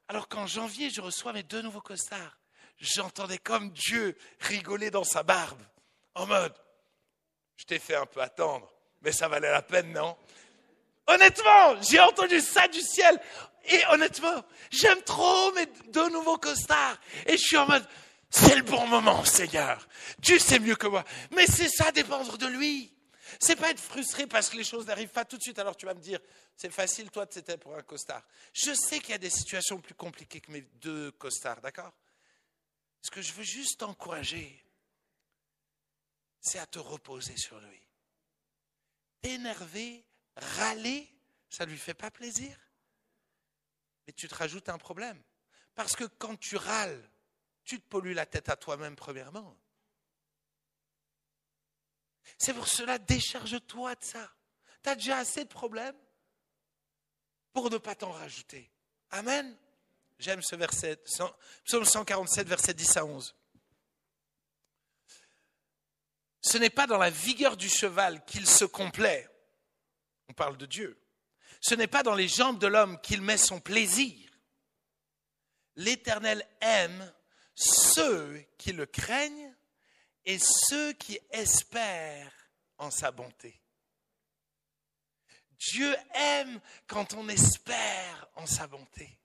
alors qu'en janvier, je reçois mes 2 nouveaux costards, j'entendais comme Dieu rigoler dans sa barbe, en mode, je t'ai fait un peu attendre, mais ça valait la peine, non? Honnêtement, j'ai entendu ça du ciel. Et honnêtement, j'aime trop mes 2 nouveaux costards. Et je suis en mode, c'est le bon moment, Seigneur. Tu sais mieux que moi. Mais c'est ça, dépendre de lui. C'est pas être frustré parce que les choses n'arrivent pas tout de suite. Alors tu vas me dire, c'est facile, toi, c'était pour un costard. Je sais qu'il y a des situations plus compliquées que mes 2 costards, d'accord? Ce que je veux juste t'encourager, c'est à te reposer sur lui. T'énerver, râler, ça ne lui fait pas plaisir. Mais tu te rajoutes un problème. Parce que quand tu râles, tu te pollues la tête à toi-même premièrement. C'est pour cela, décharge-toi de ça. Tu as déjà assez de problèmes pour ne pas t'en rajouter. Amen. J'aime ce verset, Psaume 147, verset 10 à 11. Ce n'est pas dans la vigueur du cheval qu'il se complaît. On parle de Dieu. Ce n'est pas dans les jambes de l'homme qu'il met son plaisir. L'Éternel aime ceux qui le craignent et ceux qui espèrent en sa bonté. Dieu aime quand on espère en sa bonté.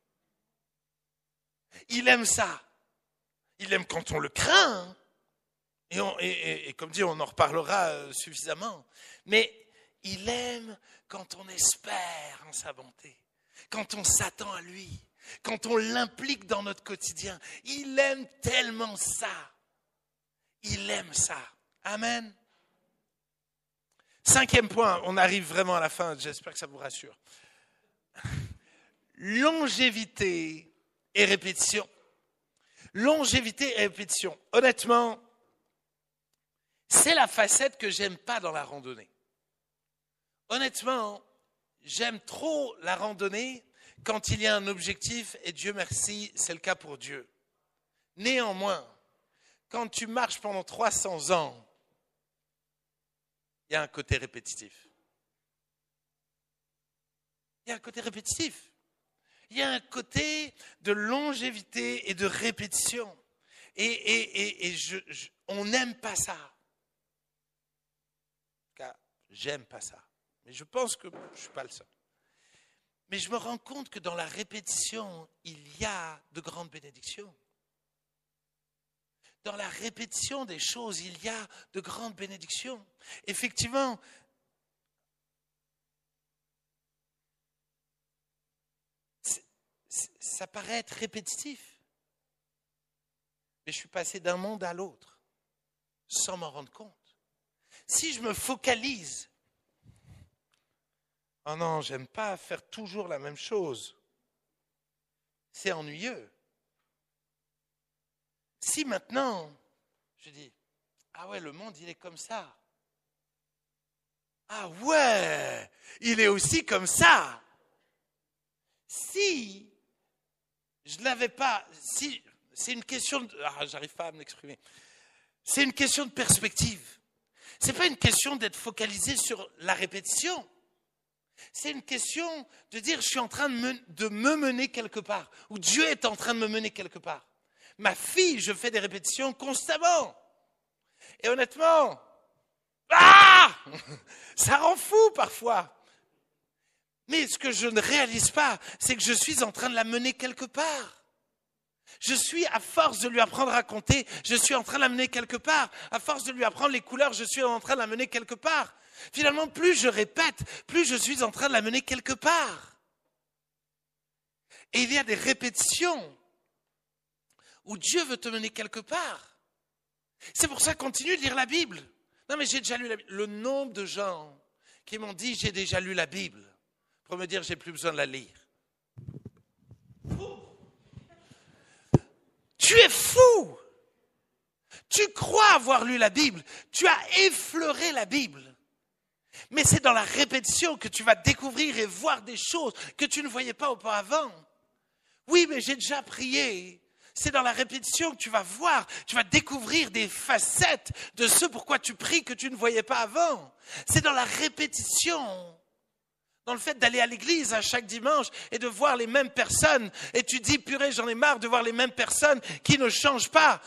Il aime ça. Il aime quand on le craint. Et comme dit, on en reparlera suffisamment. Mais il aime quand on espère en sa bonté, quand on s'attend à lui, quand on l'implique dans notre quotidien. Il aime tellement ça. Il aime ça. Amen. 5e point, on arrive vraiment à la fin, j'espère que ça vous rassure. Longévité et répétition. Longévité et répétition. Honnêtement, c'est la facette que j'aime pas dans la randonnée. Honnêtement, j'aime trop la randonnée quand il y a un objectif, et Dieu merci, c'est le cas pour Dieu. Néanmoins, quand tu marches pendant 300 ans, il y a un côté répétitif. Il y a un côté répétitif. Il y a un côté de longévité et de répétition. On n'aime pas ça. En tout cas, j'aime pas ça. Mais je pense que je ne suis pas le seul. Mais je me rends compte que dans la répétition, il y a de grandes bénédictions. Dans la répétition des choses, il y a de grandes bénédictions. Effectivement, ça paraît être répétitif. Mais je suis passé d'un monde à l'autre, sans m'en rendre compte. Si je me focalise, oh non, j'aime pas faire toujours la même chose. C'est ennuyeux. Si maintenant, je dis, ah ouais, le monde, il est comme ça. Ah ouais, il est aussi comme ça. Si je ne l'avais pas, si c'est une question de, j'arrive pas à m'exprimer. C'est une question de perspective. C'est pas une question d'être focalisé sur la répétition. C'est une question de dire, je suis en train de me mener quelque part, ou Dieu est en train de me mener quelque part. Ma fille, je fais des répétitions constamment. Et honnêtement, ça rend fou parfois. Mais ce que je ne réalise pas, c'est que je suis en train de la mener quelque part. Je suis, à force de lui apprendre à compter, je suis en train de la mener quelque part. À force de lui apprendre les couleurs, je suis en train de la mener quelque part. Finalement, plus je répète, plus je suis en train de la mener quelque part. Et il y a des répétitions où Dieu veut te mener quelque part. C'est pour ça, continue de lire la Bible. Non, mais j'ai déjà lu la Bible. Le nombre de gens qui m'ont dit, j'ai déjà lu la Bible, pour me dire, j'ai plus besoin de la lire. Tu es fou. Tu crois avoir lu la Bible. Tu as effleuré la Bible. Mais c'est dans la répétition que tu vas découvrir et voir des choses que tu ne voyais pas auparavant. Oui, mais j'ai déjà prié. C'est dans la répétition que tu vas voir, tu vas découvrir des facettes de ce pourquoi tu pries que tu ne voyais pas avant. C'est dans la répétition, dans le fait d'aller à l'église à chaque dimanche et de voir les mêmes personnes. Et tu dis, purée, j'en ai marre de voir les mêmes personnes qui ne changent pas.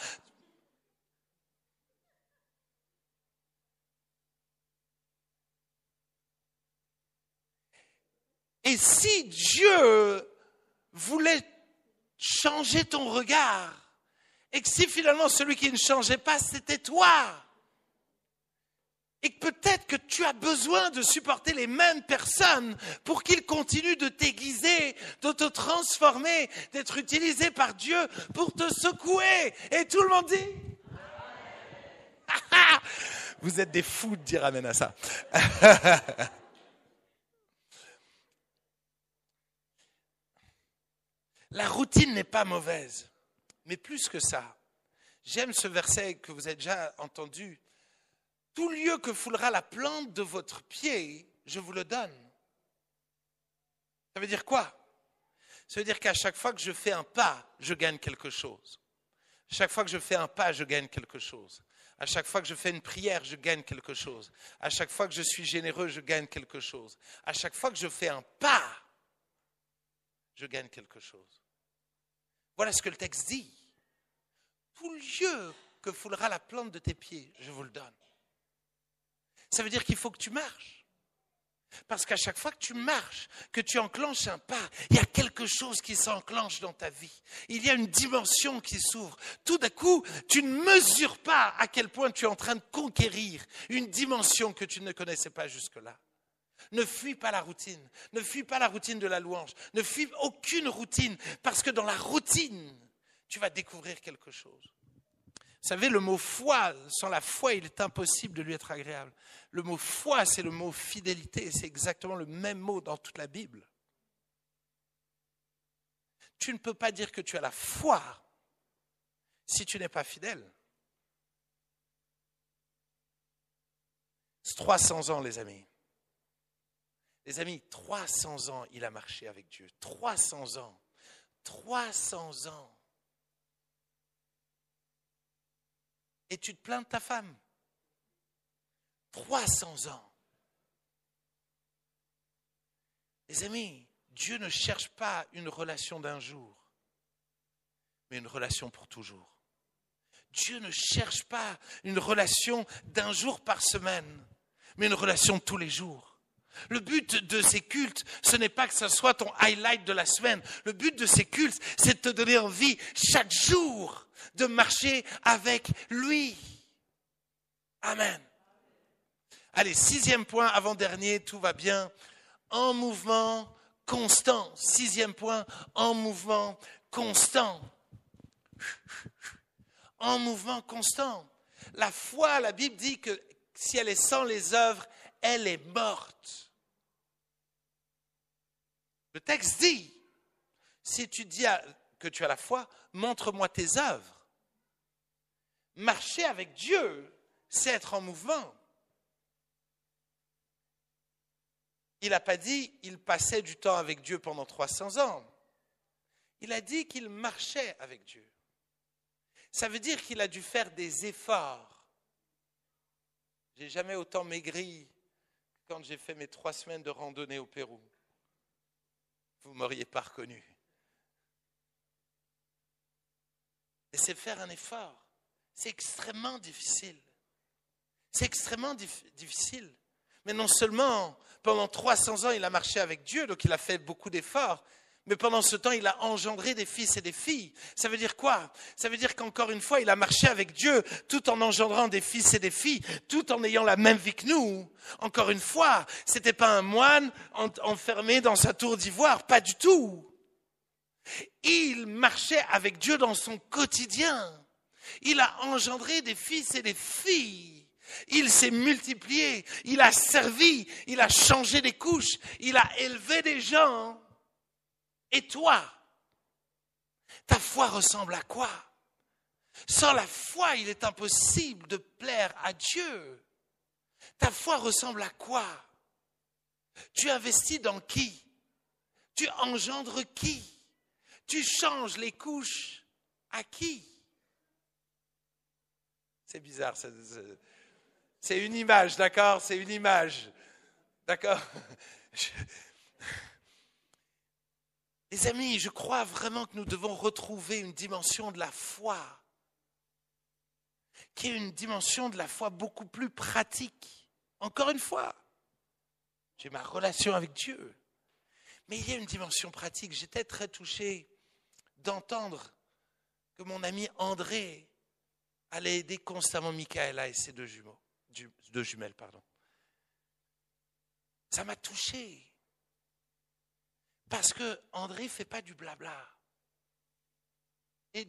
Et si Dieu voulait changer ton regard, et que si finalement celui qui ne changeait pas, c'était toi, et que peut-être que tu as besoin de supporter les mêmes personnes pour qu'ils continuent de t'aiguiser, de te transformer, d'être utilisés par Dieu pour te secouer. Et tout le monde dit vous êtes des fous de dire amen à ça. La routine n'est pas mauvaise, mais plus que ça. J'aime ce verset que vous avez déjà entendu. Tout lieu que foulera la plante de votre pied, je vous le donne. Ça veut dire quoi? Ça veut dire qu'à chaque fois que je fais un pas, je gagne quelque chose. À chaque fois que je fais un pas, je gagne quelque chose. À chaque fois que je fais une prière, je gagne quelque chose. À chaque fois que je suis généreux, je gagne quelque chose. À chaque fois que je fais un pas, je gagne quelque chose. Voilà ce que le texte dit. Tout lieu que foulera la plante de tes pieds, je vous le donne. Ça veut dire qu'il faut que tu marches. Parce qu'à chaque fois que tu marches, que tu enclenches un pas, il y a quelque chose qui s'enclenche dans ta vie. Il y a une dimension qui s'ouvre. Tout d'un coup, tu ne mesures pas à quel point tu es en train de conquérir une dimension que tu ne connaissais pas jusque-là. Ne fuis pas la routine. Ne fuis pas la routine de la louange. Ne fuis aucune routine. Parce que dans la routine, tu vas découvrir quelque chose. Vous savez, le mot foi, sans la foi, il est impossible de lui être agréable. Le mot foi, c'est le mot fidélité. C'est exactement le même mot dans toute la Bible. Tu ne peux pas dire que tu as la foi si tu n'es pas fidèle. C'est 300 ans, les amis. Les amis, 300 ans, il a marché avec Dieu. 300 ans. 300 ans. Et tu te plains de ta femme. 300 ans. Les amis, Dieu ne cherche pas une relation d'un jour, mais une relation pour toujours. Dieu ne cherche pas une relation d'un jour par semaine, mais une relation de tous les jours. Le but de ces cultes, ce n'est pas que ce soit ton highlight de la semaine. Le but de ces cultes, c'est de te donner envie chaque jour de marcher avec lui. Amen. Allez, 6e point, avant-dernier, tout va bien. En mouvement constant. 6e point, en mouvement constant. En mouvement constant. La foi, la Bible dit que si elle est sans les œuvres, elle est morte. Le texte dit, si tu dis que tu as la foi, montre-moi tes œuvres. Marcher avec Dieu, c'est être en mouvement. Il n'a pas dit qu'il passait du temps avec Dieu pendant 300 ans. Il a dit qu'il marchait avec Dieu. Ça veut dire qu'il a dû faire des efforts. J'ai jamais autant maigri que quand j'ai fait mes 3 semaines de randonnée au Pérou. Vous ne m'auriez pas reconnu. Et c'est faire un effort. C'est extrêmement difficile. C'est extrêmement difficile. Mais non seulement, pendant 300 ans, il a marché avec Dieu, donc il a fait beaucoup d'efforts, mais pendant ce temps, il a engendré des fils et des filles. Ça veut dire quoi? Ça veut dire qu'encore une fois, il a marché avec Dieu tout en engendrant des fils et des filles, tout en ayant la même vie que nous. Encore une fois, ce n'était pas un moine enfermé dans sa tour d'ivoire, pas du tout. Il marchait avec Dieu dans son quotidien. Il a engendré des fils et des filles. Il s'est multiplié, il a servi, il a changé des couches, il a élevé des gens. Et toi, ta foi ressemble à quoi? Sans la foi, il est impossible de plaire à Dieu. Ta foi ressemble à quoi? Tu investis dans qui? Tu engendres qui? Tu changes les couches à qui? C'est bizarre, c'est une image, d'accord? C'est une image, d'accord? Les amis, je crois vraiment que nous devons retrouver une dimension de la foi, qui est une dimension de la foi beaucoup plus pratique. Encore une fois, j'ai ma relation avec Dieu, mais il y a une dimension pratique. J'étais très touché d'entendre que mon ami André allait aider constamment Michaela et ses deux jumelles. Ça m'a touché. Parce que André ne fait pas du blabla. Et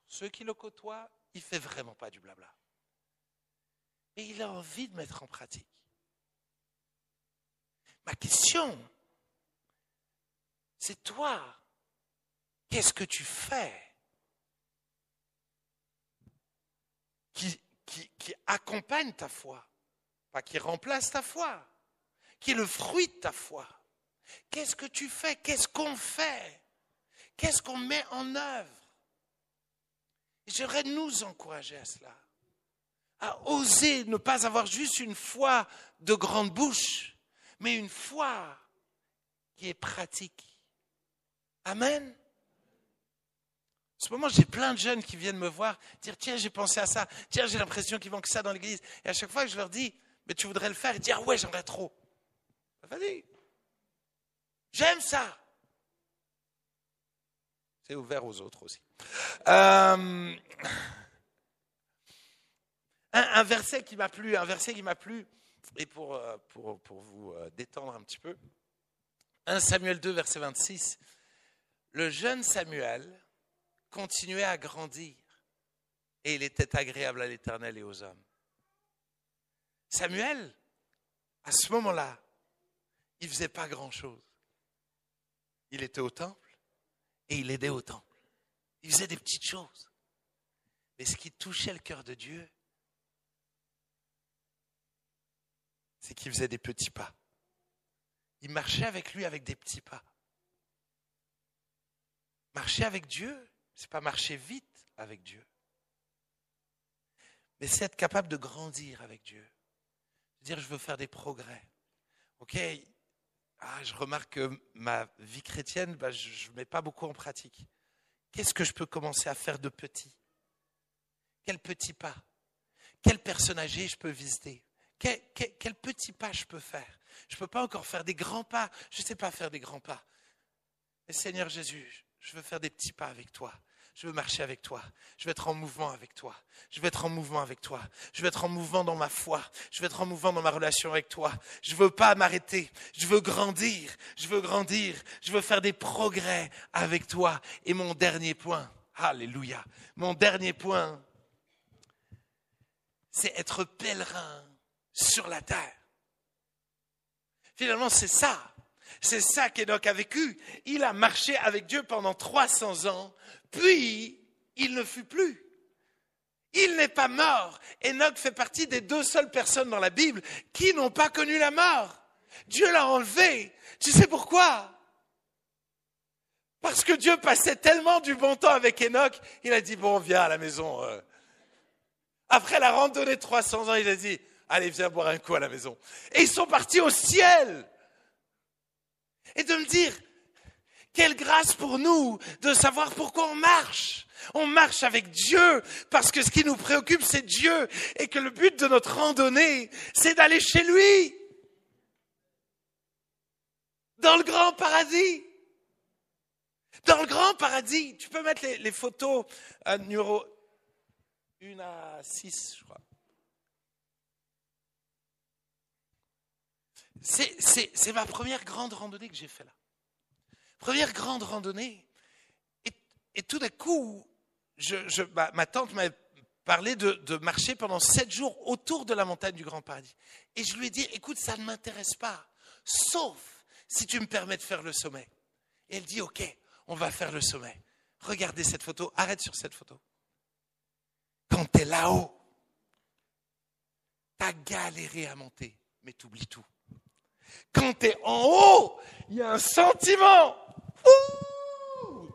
ceux qui le côtoient, il ne fait vraiment pas du blabla. Et il a envie de mettre en pratique. Ma question, c'est toi, qu'est-ce que tu fais qui accompagne ta foi, pas qui remplace ta foi, qui est le fruit de ta foi? Qu'est-ce que tu fais? Qu'est-ce qu'on fait? Qu'est-ce qu'on met en œuvre? J'aimerais nous encourager à cela, à oser ne pas avoir juste une foi de grande bouche, mais une foi qui est pratique. Amen. En ce moment, j'ai plein de jeunes qui viennent me voir, dire « Tiens, j'ai pensé à ça. Tiens, j'ai l'impression qu'ils manquent ça dans l'église. » Et à chaque fois que je leur dis « Mais tu voudrais le faire ?» Ils disent « Ah ouais, j'aimerais trop. » Vas-y. J'aime ça. C'est ouvert aux autres aussi. Un verset qui m'a plu, et pour vous détendre un petit peu, 1 Samuel 2, verset 26, le jeune Samuel continuait à grandir et il était agréable à l'Éternel et aux hommes. Samuel, à ce moment-là, il ne faisait pas grand-chose. Il était au temple et il aidait au temple. Il faisait des petites choses. Mais ce qui touchait le cœur de Dieu, c'est qu'il faisait des petits pas. Il marchait avec lui avec des petits pas. Marcher avec Dieu, c'est pas marcher vite avec Dieu. Mais c'est être capable de grandir avec Dieu. Dire, je veux faire des progrès. Ok, je remarque que ma vie chrétienne, je ne mets pas beaucoup en pratique. Qu'est-ce que je peux commencer à faire de petit? Quel petit pas? Quel personne âgée je peux visiter? Quel petit pas je peux faire? Je ne peux pas encore faire des grands pas. Je ne sais pas faire des grands pas. Mais Seigneur Jésus, je veux faire des petits pas avec toi. Je veux marcher avec toi. Je veux être en mouvement avec toi. Je veux être en mouvement avec toi. Je veux être en mouvement dans ma foi. Je veux être en mouvement dans ma relation avec toi. Je ne veux pas m'arrêter. Je veux grandir. Je veux grandir. Je veux faire des progrès avec toi. Et mon dernier point, alléluia, mon dernier point, c'est être pèlerin sur la terre. Finalement, c'est ça. C'est ça qu'Enoch a vécu. Il a marché avec Dieu pendant 300 ans, puis il ne fut plus. Il n'est pas mort. Enoch fait partie des 2 seules personnes dans la Bible qui n'ont pas connu la mort. Dieu l'a enlevé. Tu sais pourquoi? Parce que Dieu passait tellement du bon temps avec Enoch, il a dit, bon, viens à la maison. Après la randonnée de 300 ans, il a dit, allez, viens boire un coup à la maison. Et ils sont partis au ciel. Et de me dire, quelle grâce pour nous de savoir pourquoi on marche. On marche avec Dieu parce que ce qui nous préoccupe, c'est Dieu. Et que le but de notre randonnée, c'est d'aller chez lui. Dans le grand paradis. Dans le grand paradis. Tu peux mettre les photos numéro 1 à 6, je crois. C'est ma première grande randonnée que j'ai faite là. Première grande randonnée. Et tout d'un coup, ma tante m'a parlé de marcher pendant 7 jours autour de la montagne du Grand Paradis. Et je lui ai dit, écoute, ça ne m'intéresse pas, sauf si tu me permets de faire le sommet. Et elle dit, ok, on va faire le sommet. Regardez cette photo, arrête sur cette photo. Quand tu es là-haut, T'as galéré à monter, mais t'oublies tout. Quand t'es en haut, il y a un sentiment. Ouh!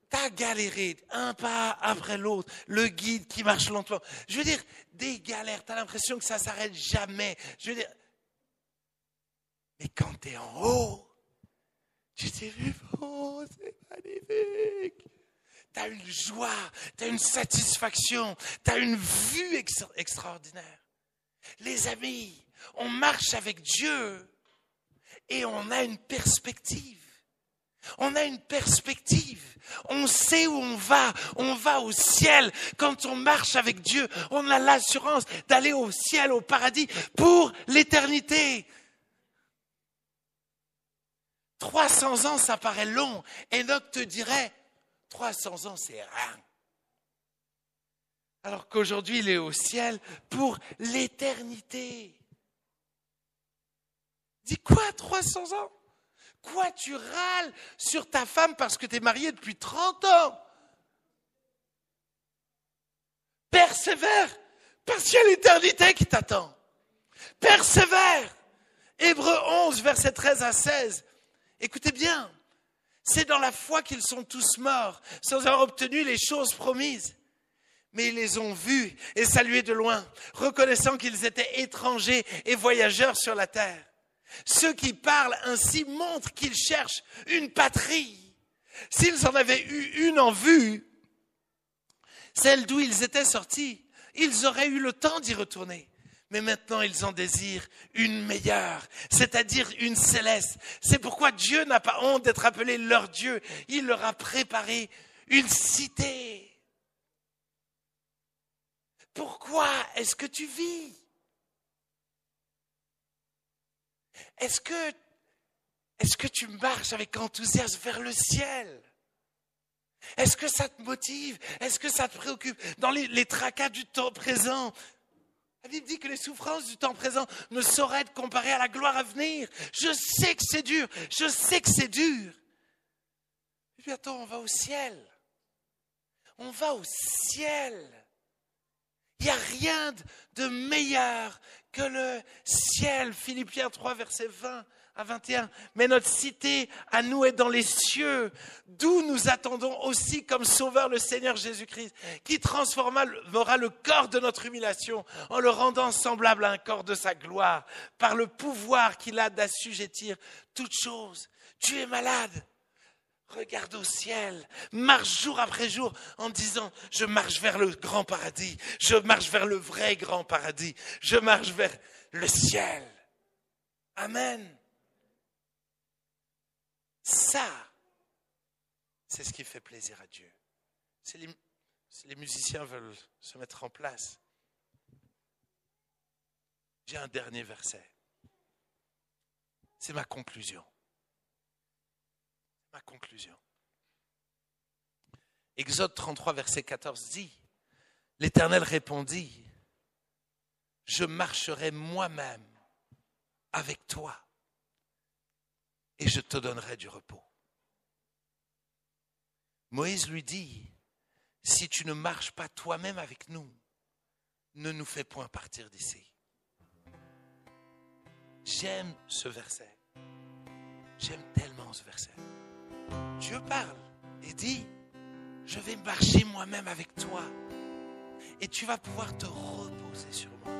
T'as galéré un pas après l'autre, le guide qui marche lentement. Je veux dire, des galères, t'as l'impression que ça s'arrête jamais. Je veux dire, mais quand t'es en haut, tu t'es vu, oh, c'est magnifique. T'as une joie, t'as une satisfaction, t'as une vue extraordinaire. Les amis, on marche avec Dieu et on a une perspective. On a une perspective. On sait où on va au ciel. Quand on marche avec Dieu, on a l'assurance d'aller au ciel, au paradis, pour l'éternité. 300 ans, ça paraît long. Enoch te dirait, 300 ans, c'est rien. Alors qu'aujourd'hui, il est au ciel pour l'éternité. Dis quoi, 300 ans? Quoi, tu râles sur ta femme parce que tu es marié depuis 30 ans? Persévère, parce qu'il y a l'éternité qui t'attend. Persévère. Hébreux 11, versets 13 à 16. Écoutez bien, c'est dans la foi qu'ils sont tous morts, sans avoir obtenu les choses promises. Mais ils les ont vus et salués de loin, reconnaissant qu'ils étaient étrangers et voyageurs sur la terre. Ceux qui parlent ainsi montrent qu'ils cherchent une patrie. S'ils en avaient eu une en vue, celle d'où ils étaient sortis, ils auraient eu le temps d'y retourner. Mais maintenant, ils en désirent une meilleure, c'est-à-dire une céleste. C'est pourquoi Dieu n'a pas honte d'être appelé leur Dieu. Il leur a préparé une cité. Pourquoi est-ce que tu vis? Est-ce que tu marches avec enthousiasme vers le ciel? Est-ce que ça te motive? Est-ce que ça te préoccupe? Dans les tracas du temps présent, la Bible dit que les souffrances du temps présent ne sauraient être comparées à la gloire à venir. Je sais que c'est dur, je sais que c'est dur. Et puis attends, on va au ciel. On va au ciel. Il n'y a rien de meilleur que le ciel. Philippiens 3, versets 20 à 21. Mais notre cité à nous est dans les cieux, d'où nous attendons aussi comme sauveur le Seigneur Jésus-Christ, qui transformera le corps de notre humiliation en le rendant semblable à un corps de sa gloire, par le pouvoir qu'il a d'assujettir toutes choses. Tu es malade? Regarde au ciel, marche jour après jour en disant « Je marche vers le grand paradis, je marche vers le vrai grand paradis, je marche vers le ciel. » Amen. Ça, c'est ce qui fait plaisir à Dieu. Si les musiciens veulent se mettre en place, j'ai un dernier verset. C'est ma conclusion. Ma conclusion. Exode 33, verset 14 dit, l'Éternel répondit, je marcherai moi-même avec toi et je te donnerai du repos. Moïse lui dit, si tu ne marches pas toi-même avec nous, ne nous fais point partir d'ici. J'aime ce verset. J'aime tellement ce verset. Dieu parle et dit, je vais marcher moi-même avec toi et tu vas pouvoir te reposer sur moi.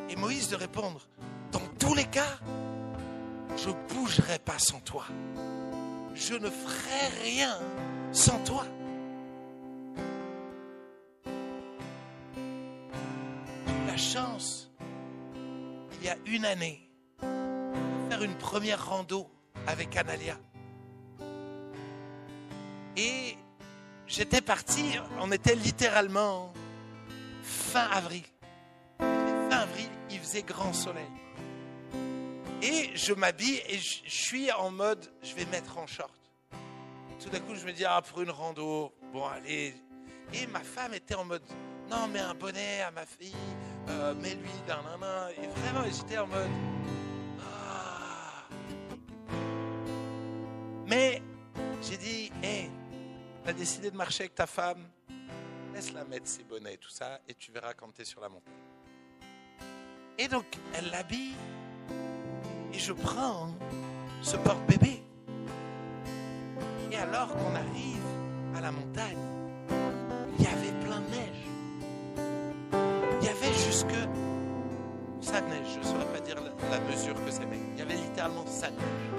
Et Moïse de répondre, dans tous les cas, je ne bougerai pas sans toi. Je ne ferai rien sans toi. J'ai eu la chance, il y a une année, de faire une première rando avec Analia. Et j'étais parti, on était littéralement fin avril. Fin avril, il faisait grand soleil. Et je m'habille et je suis en mode, je vais mettre en short. Tout d'un coup, je me dis, pour une rando, bon allez. Et ma femme était en mode, non, mets un bonnet à ma fille, mets-lui dans la main. Et vraiment, j'étais en mode, Mais j'ai dit, t'as décidé de marcher avec ta femme, laisse-la mettre ses bonnets et tout ça, et tu verras quand tu es sur la montagne. Et donc, elle l'habille, et je prends ce porte-bébé. Et alors qu'on arrive à la montagne, il y avait plein de neige. Il y avait jusque ça de neige. Je ne saurais pas dire la mesure que c'est, mais il y avait littéralement ça de neige.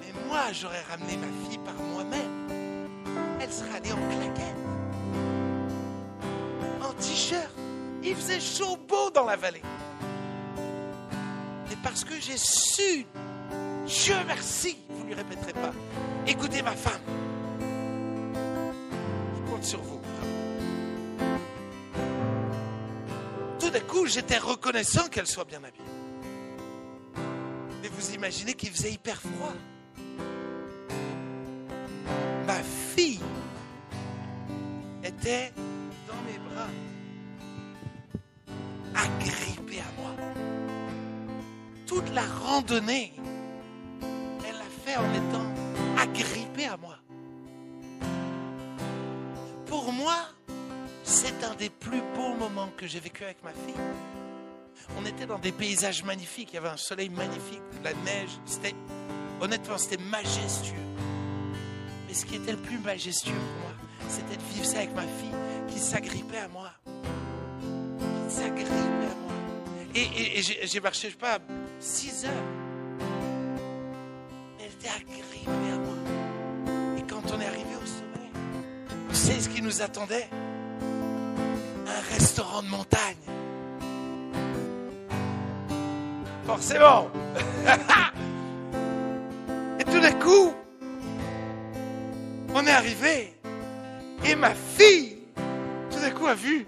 Mais moi, j'aurais ramené ma fille par moi-même. Elle serait allée en claquette, en t-shirt. Il faisait chaud beau dans la vallée. Et parce que j'ai su, Dieu merci, vous ne lui répéterez pas, écoutez ma femme, je compte sur vous. Tout d'un coup, j'étais reconnaissant qu'elle soit bien habillée. Mais vous imaginez qu'il faisait hyper froid. Ma fille était dans mes bras, agrippée à moi. Toute la randonnée, elle l'a fait en étant agrippée à moi. Pour moi, c'est un des plus beaux moments que j'ai vécu avec ma fille. On était dans des paysages magnifiques, il y avait un soleil magnifique, la neige, honnêtement, c'était majestueux. Mais ce qui était le plus majestueux pour moi, c'était de vivre ça avec ma fille qui s'agrippait à moi. Qui s'agrippait à moi. Et j'ai marché, je sais pas, 6 heures. Elle était agrippée à moi. Et quand on est arrivé au sommet, vous savez ce qui nous attendait? Un restaurant de montagne. Forcément. Et tout d'un coup, on est arrivé. Et ma fille, tout d'un coup, a vu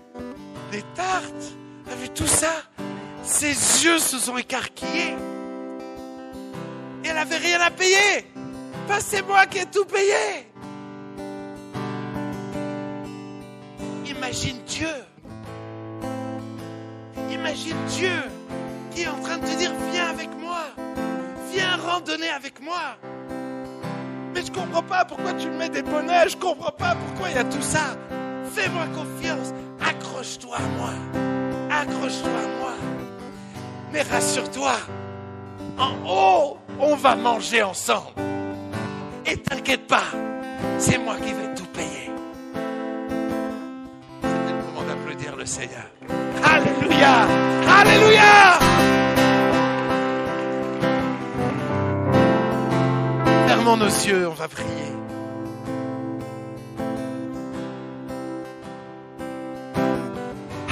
les tartes, a vu tout ça. Ses yeux se sont écarquillés. Et elle n'avait rien à payer. Enfin, c'est moi qui ai tout payé. Imagine Dieu. Imagine Dieu qui est en train de te dire, viens avec moi. Viens randonner avec moi. Mais je comprends pas pourquoi tu me mets des bonnets. Je comprends pas pourquoi il y a tout ça. Fais-moi confiance. Accroche-toi à moi. Accroche-toi à moi. Mais rassure-toi, en haut, on va manger ensemble. Et t'inquiète pas, c'est moi qui vais tout payer. C'était le moment d'applaudir le Seigneur. Alléluia! Alléluia! Fermons nos yeux, on va prier.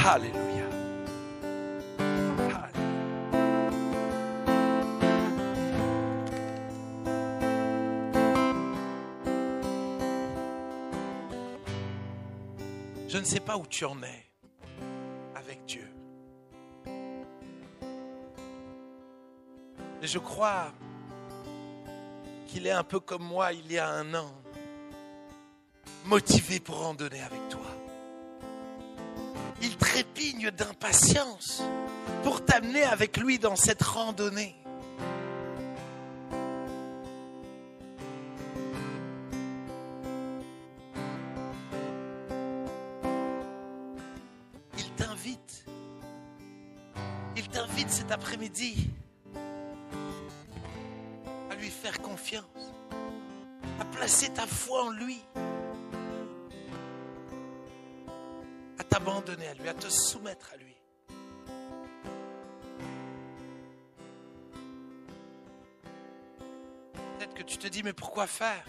Alléluia. Je ne sais pas où tu en es avec Dieu. Mais je crois qu'il est un peu comme moi il y a 1 an, motivé pour randonner avec toi. Il trépigne d'impatience pour t'amener avec lui dans cette randonnée. Il t'invite cet après-midi à lui faire confiance, à placer ta foi en lui, à t'abandonner à lui, à te soumettre à lui. Peut-être que tu te dis, mais pourquoi faire?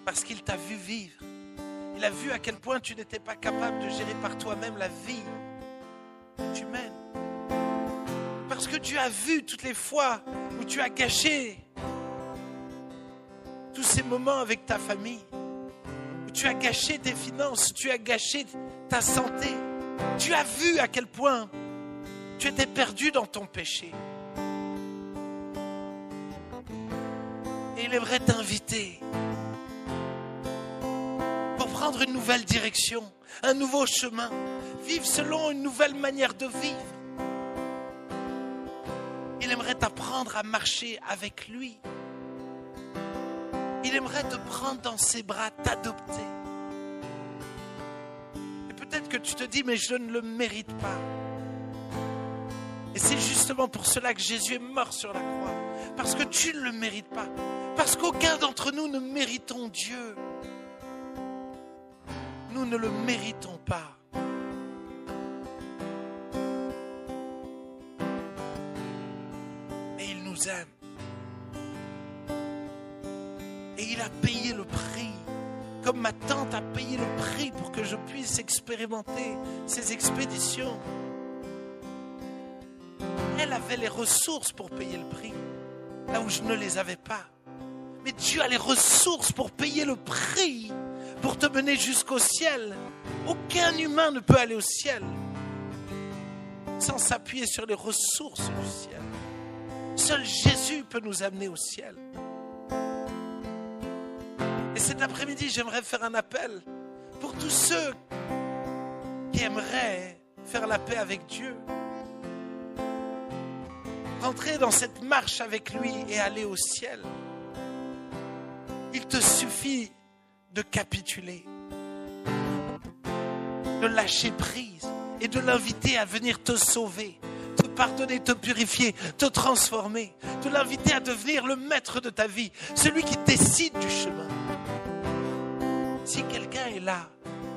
Parce qu'il t'a vu vivre. Il a vu à quel point tu n'étais pas capable de gérer par toi-même la vie que tu mènes. Parce que tu as vu toutes les fois où tu as gâché tous ces moments avec ta famille, où tu as gâché tes finances, tu as gâché ta santé. Tu as vu à quel point tu étais perdu dans ton péché. Et il aimerait t'inviter pour prendre une nouvelle direction, un nouveau chemin, vivre selon une nouvelle manière de vivre. Il aimerait t'apprendre à marcher avec lui. Il Il aimerait te prendre dans ses bras, t'adopter. Et peut-être que tu te dis, mais je ne le mérite pas. Et c'est justement pour cela que Jésus est mort sur la croix. Parce que tu ne le mérites pas. Parce qu'aucun d'entre nous ne méritons Dieu. Nous ne le méritons pas. Mais il nous aime. Et il a payé le prix. Comme ma tante a payé le prix pour que je puisse expérimenter ces expéditions. Elle avait les ressources pour payer le prix, là où je ne les avais pas. Mais Dieu a les ressources pour payer le prix, pour te mener jusqu'au ciel. Aucun humain ne peut aller au ciel sans s'appuyer sur les ressources du ciel. Seul Jésus peut nous amener au ciel. Et cet après-midi, j'aimerais faire un appel pour tous ceux qui aimeraient faire la paix avec Dieu. Rentrer dans cette marche avec lui et aller au ciel. Il te suffit de capituler, de lâcher prise et de l'inviter à venir te sauver, te pardonner, te purifier, te transformer, de l'inviter à devenir le maître de ta vie, celui qui décide du chemin. Si quelqu'un est là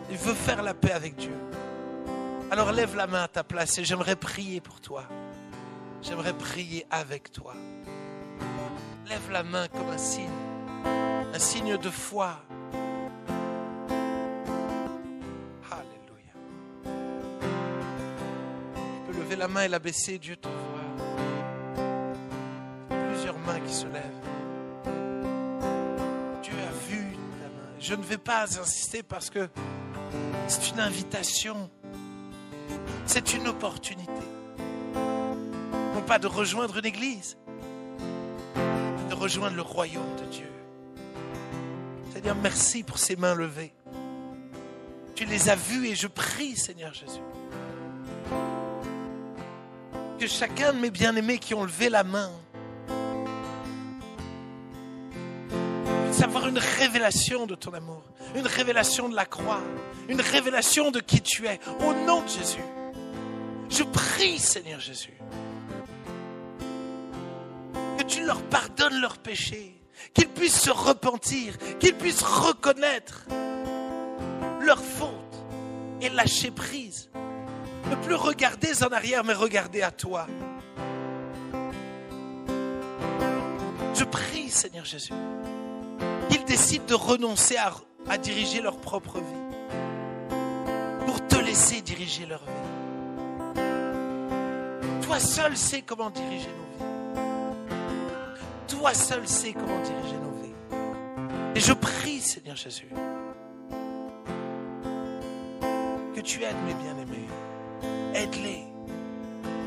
et veut faire la paix avec Dieu, alors lève la main à ta place et j'aimerais prier pour toi. J'aimerais prier avec toi. Lève la main comme un signe de foi. Alléluia. Tu peux lever la main et la baisser, Dieu te voit. Plusieurs mains qui se lèvent. Dieu a vu ta main. Je ne vais pas insister parce que c'est une invitation. C'est une opportunité. Non pas de rejoindre une église, mais de rejoindre le royaume de Dieu. Seigneur, merci pour ces mains levées. Tu les as vues et je prie, Seigneur Jésus, que chacun de mes bien-aimés qui ont levé la main puisse avoir une révélation de ton amour, une révélation de la croix, une révélation de qui tu es, au nom de Jésus. Je prie, Seigneur Jésus, que tu leur pardonnes leurs péchés, qu'ils puissent se repentir, qu'ils puissent reconnaître leurs fautes et lâcher prise. Ne plus regarder en arrière, mais regarder à toi. Je prie, Seigneur Jésus, qu'ils décident de renoncer à diriger leur propre vie, pour te laisser diriger leur vie. Toi seul sais comment diriger nos vies. Toi seul sais comment diriger nos vies. Et je prie, Seigneur Jésus, que tu aides mes bien-aimés. Aide-les.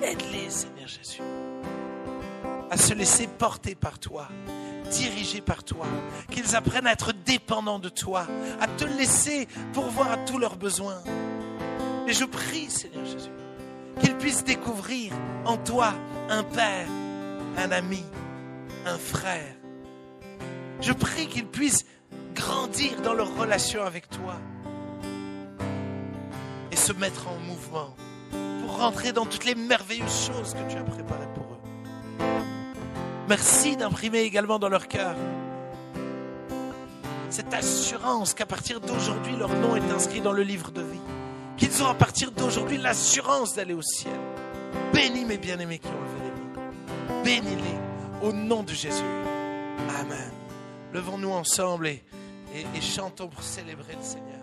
Aide-les, Seigneur Jésus, à se laisser porter par toi, dirigés par toi, qu'ils apprennent à être dépendants de toi, à te laisser pourvoir à tous leurs besoins. Et je prie, Seigneur Jésus, qu'ils puissent découvrir en toi un père, un ami, un frère. Je prie qu'ils puissent grandir dans leur relation avec toi et se mettre en mouvement pour rentrer dans toutes les merveilleuses choses que tu as préparées pour eux. Merci d'imprimer également dans leur cœur cette assurance qu'à partir d'aujourd'hui, leur nom est inscrit dans le livre de vie. Qu'ils ont à partir d'aujourd'hui l'assurance d'aller au ciel. Bénis mes bien-aimés qui ont levé les mains. Bénis-les au nom de Jésus. Amen. Levons-nous ensemble et chantons pour célébrer le Seigneur.